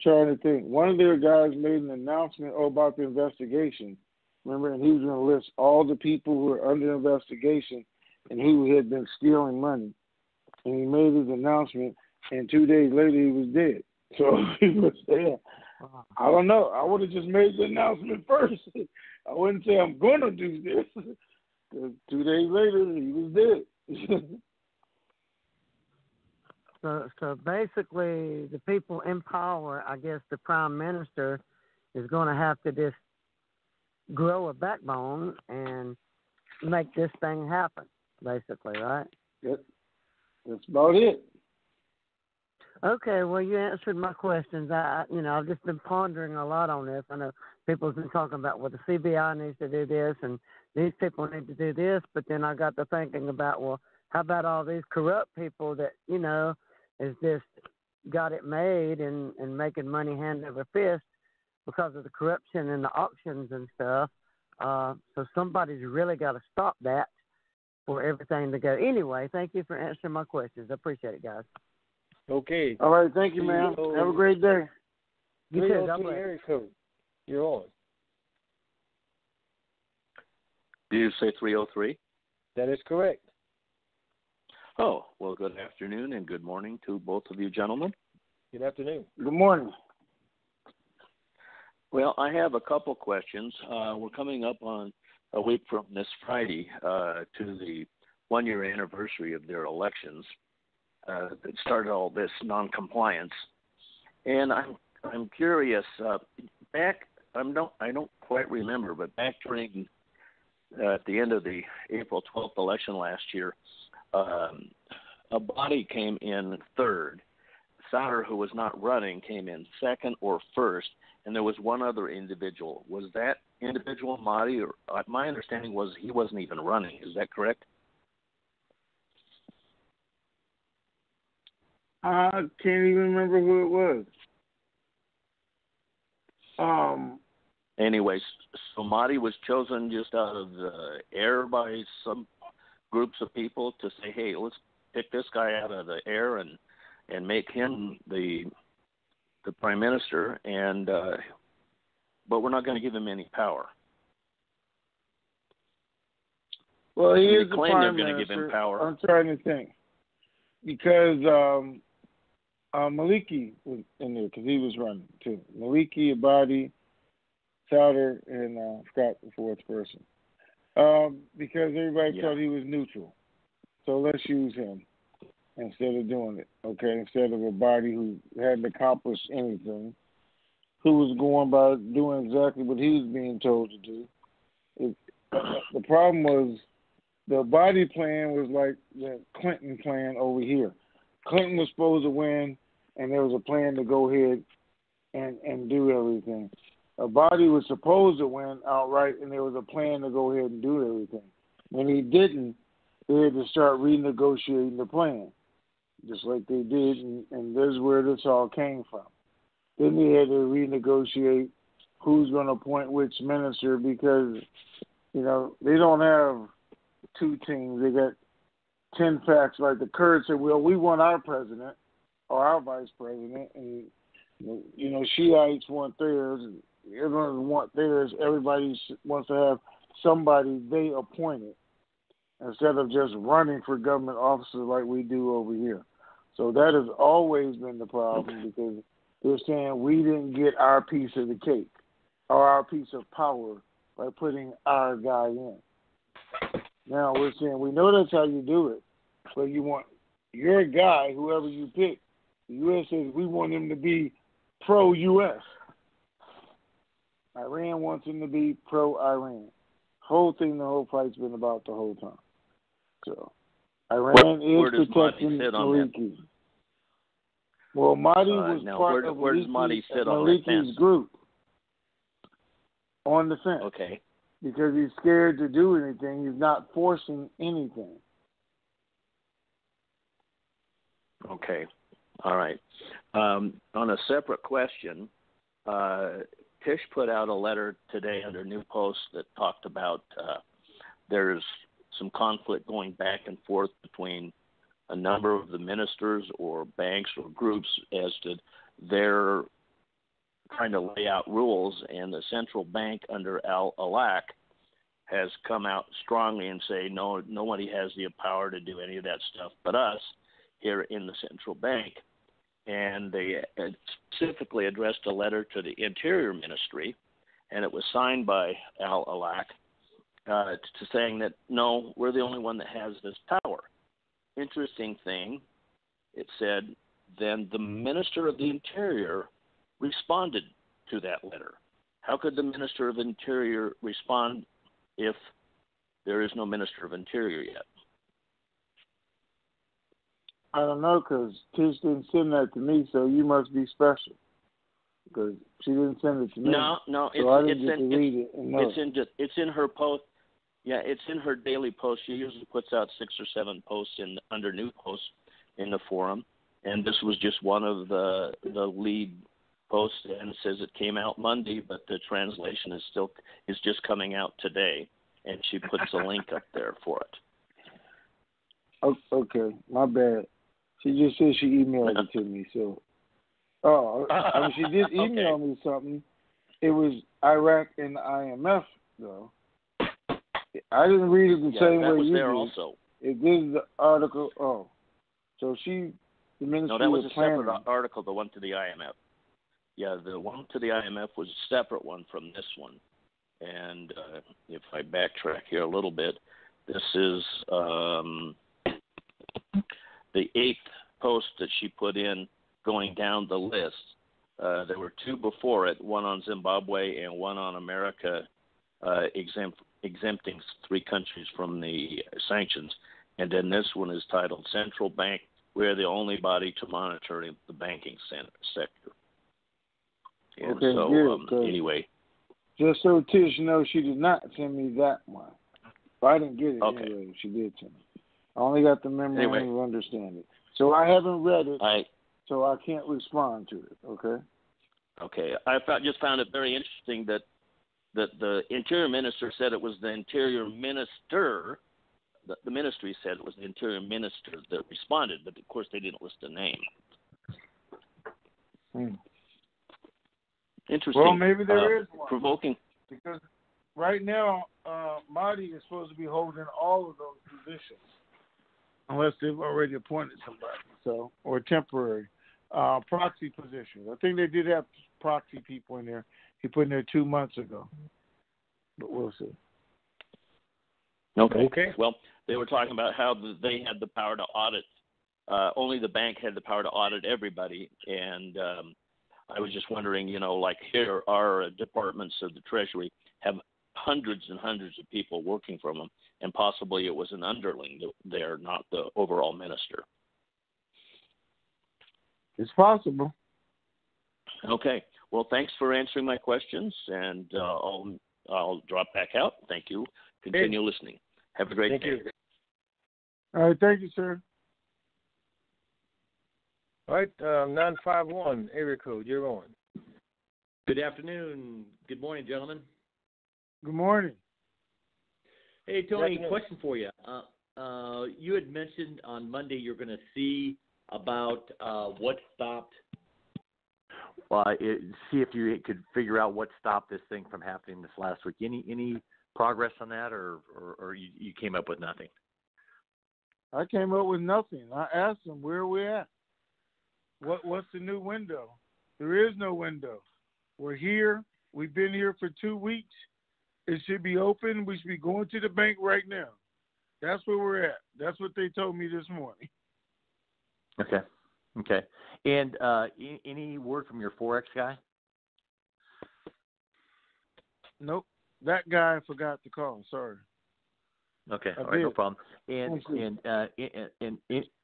trying to think. One of their guys made an announcement about the investigation. Remember, and he was going to list all the people who were under investigation and who had been stealing money. And he made his announcement, and 2 days later he was dead. So he was there. I don't know. I would have just made the announcement first. I wouldn't say I'm going to do this. Because 2 days later he was dead. So basically, the people in power, I guess the prime minister, is going to have to just grow a backbone and make this thing happen, basically, right? Yep. That's about it. Okay, well, you answered my questions. I've just been pondering a lot on this. I know people have been talking about, well, the CBI needs to do this and these people need to do this, but then I got to thinking about, well, how about all these corrupt people that, has just got it made and making money hand over fist because of the corruption and the auctions and stuff. So somebody's really got to stop that for everything to go. Anyway, thank you for answering my questions. I appreciate it, guys. Okay. All right. Thank you, man. Have a great day. You too. God bless. Area code. You're on. Did you say 303? That is correct. Oh, well, good afternoon and good morning to both of you gentlemen. Good afternoon. Good morning. Well, I have a couple questions. We're coming up on a week from this Friday to the one-year anniversary of their elections that started all this non-compliance. And I'm curious, I don't quite remember, but back during at the end of the April 12th election last year, a body came in third. Sauter, who was not running, came in second or first, and there was one other individual. Was that individual Mahdi? Or my understanding was he wasn't even running. Is that correct? I can't even remember who it was. Anyways, so Mahdi was chosen just out of the air by some groups of people to say, hey, let's pick this guy out of the air and make him the prime minister, and but we're not going to give him any power. Well, he is the claim prime they're minister. going to give him power. I'm trying to think because Maliki was in there because he was running too. Maliki, Abadi, Souder, and I forgot the fourth person. Because everybody thought he was neutral. So let's use him instead of doing it, okay? Instead of Abadi who hadn't accomplished anything, who was going by doing exactly what he was being told to do. The problem was the Abadi plan was like the Clinton plan over here. Clinton was supposed to win, and there was a plan to go ahead and do everything. Abadi was supposed to win outright, and there was a plan to go ahead and do everything. When he didn't, they had to start renegotiating the plan, just like they did, and this is where this all came from. Then they had to renegotiate who's going to appoint which minister because, you know, they don't have two teams. They got 10 facts. Like the Kurds said, well, we want our president or our vice president, and, you know, Shiites want theirs, and everyone wants theirs. Everybody wants to have somebody they appointed instead of just running for government offices like we do over here. So that has always been the problem because they're saying we didn't get our piece of the cake or our piece of power by putting our guy in. Now we're saying we know that's how you do it, but you want your guy, whoever you pick. The U.S. says we want him to be pro-U.S. Iran wants him to be pro-Iran. The whole fight's been about the whole time. So, Iran is protecting Maliki. Well, Mahdi was part of Maliki's group on the fence. Okay. Because he's scared to do anything. He's not forcing anything. Okay. All right. On a separate question, Tish put out a letter today under New Post that talked about there's some conflict going back and forth between a number of the ministers or banks or groups as to their trying to lay out rules, and the central bank under Al-Alaq has come out strongly and say no, nobody has the power to do any of that stuff but us here in the central bank. And they specifically addressed a letter to the Interior Ministry, and it was signed by Al-Alaq to saying that, no, we're the only one that has this power. Interesting thing, it said, then the Minister of the Interior responded to that letter. How could the Minister of Interior respond if there is no Minister of Interior yet? I don't know, because Tish didn't send that to me, so you must be special. Because she didn't send it to me. No, so I didn't get to read it. It's in her post. Yeah, it's in her daily post. She usually puts out 6 or 7 posts under new posts in the forum, and this was just one of the lead posts, and it says it came out Monday, but the translation is just coming out today, and she puts a link up there for it. Okay, my bad. She just said she emailed it to me, so. I mean, she did email me something. It was Iraq and the IMF, though. I didn't read it the same way you did. That was there also. It is the article. Oh, so the ministry. No, that was a planning. separate article. The one to the IMF. Yeah, the one to the IMF was a separate one from this one. And if I backtrack here a little bit, this is the 8th post that she put in going down the list. There were 2 before it, one on Zimbabwe and one on America exempting 3 countries from the sanctions. And then this one is titled Central Bank, we're the only body to monitor the banking sector. And okay, so, good. Anyway. Just so Tish knows, she did not send me that one. But I didn't get it anyway. She did send me. I only got the memorandum of understanding. So I haven't read it, so I can't respond to it, okay? Okay. I just found it very interesting that the Interior Minister said it was the Interior Minister. The ministry said it was the Interior Minister that responded, but of course they didn't list a name. Interesting. Well, maybe there is one. Provoking. Because right now, Marty is supposed to be holding all of those positions, unless they've already appointed somebody, or temporary proxy positions. I think they did have proxy people in there. He put in there 2 months ago, but we'll see. Okay. Well, they were talking about how they had the power to audit. Only the bank had the power to audit everybody, and I was just wondering, like here, our departments of the Treasury have hundreds and hundreds of people working for them, and possibly it was an underling there, not the overall minister. It's possible. Okay. Well, thanks for answering my questions, and I'll drop back out. Thank you. Continue listening. Have a great day. Thank you. All right. Thank you, sir. All right. 951 area code. You're on. Good afternoon. Good morning, gentlemen. Good morning. Hey, Tony, question for you. You had mentioned on Monday you're going to see about what stopped. See if you could figure out what stopped this thing from happening this last week. Any progress on that, or you came up with nothing? I came up with nothing. I asked them, where are we at? What's the new window? There is no window. We're here. We've been here for 2 weeks. It should be open. We should be going to the bank right now. That's where we're at. That's what they told me this morning. Okay. And any word from your Forex guy? Nope. That guy forgot to call. Sorry. Okay. All right. No problem. And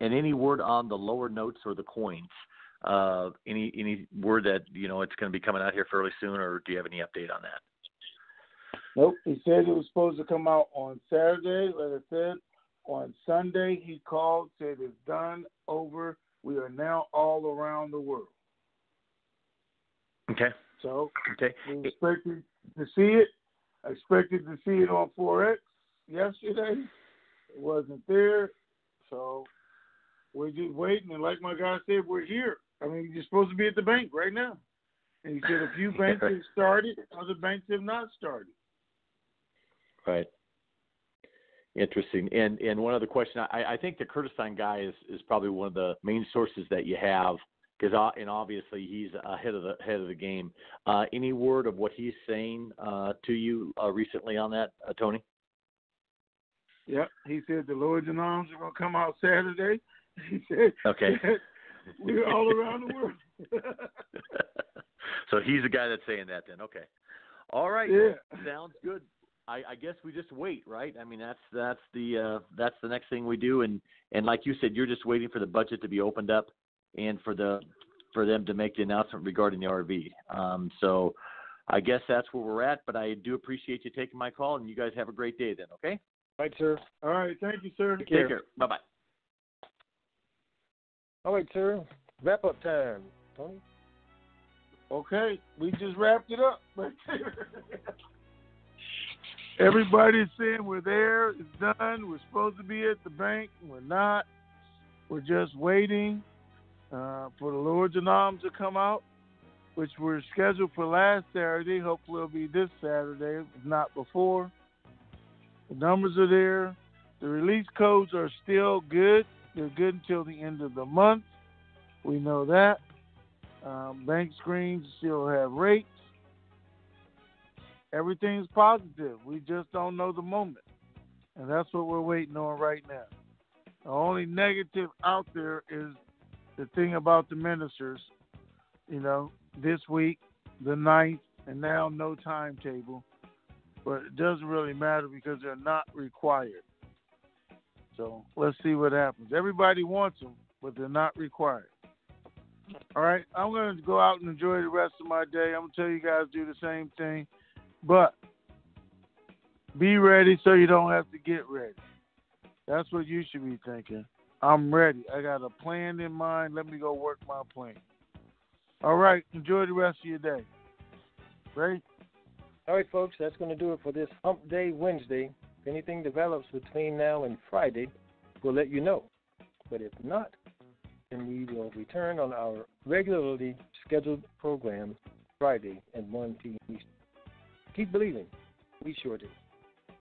any word on the lower notes or the coins? Any word that it's going to be coming out here fairly soon, or do you have any update on that? Nope. He said it was supposed to come out on Saturday. Like I said, on Sunday he called, said it's done, over. We are now all around the world. Okay. So we expected to see it. I expected to see it on Forex yesterday. It wasn't there. So we're just waiting. And like my guy said, we're here. I mean, you're supposed to be at the bank right now. And he said a few banks have started, other banks have not started. Right. Interesting. And one other question, I think the Kurdistan guy is probably one of the main sources that you have, because obviously he's ahead of the game. Any word of what he's saying to you recently on that, Tony? Yep. He said the Lords in Arms are going to come out Saturday. He said, okay. We're all around the world. So he's the guy that's saying that then. Okay. All right. Yeah. Sounds good. I guess we just wait, right? I mean, that's the next thing we do, and like you said, you're just waiting for the budget to be opened up, and for them to make the announcement regarding the RV. So I guess that's where we're at. But I do appreciate you taking my call, and you guys have a great day then. Okay. Right, sir. All right. Thank you, sir. Take care. Bye bye. All right, sir. Wrap up time, Tony. Okay, we just wrapped it up. Everybody's saying we're there, it's done, we're supposed to be at the bank, we're not. We're just waiting for the Lords in Arms to come out, which were scheduled for last Saturday. Hopefully it'll be this Saturday, if not before. The numbers are there. The release codes are still good. They're good until the end of the month. We know that. Bank screens still have rates. Everything's positive. We just don't know the moment. And that's what we're waiting on right now. The only negative out there is the thing about the ministers, this week, the 9th, and now no timetable. But it doesn't really matter because they're not required. So let's see what happens. Everybody wants them, but they're not required. All right, I'm going to go out and enjoy the rest of my day. I'm going to tell you guys to do the same thing. But be ready so you don't have to get ready. That's what you should be thinking. I'm ready. I got a plan in mind. Let me go work my plan. All right, enjoy the rest of your day. Ready? All right, folks, that's going to do it for this Hump Day Wednesday. If anything develops between now and Friday, we'll let you know. But if not, then we will return on our regularly scheduled program Friday at 1 p.m. Eastern. Keep believing. We sure do.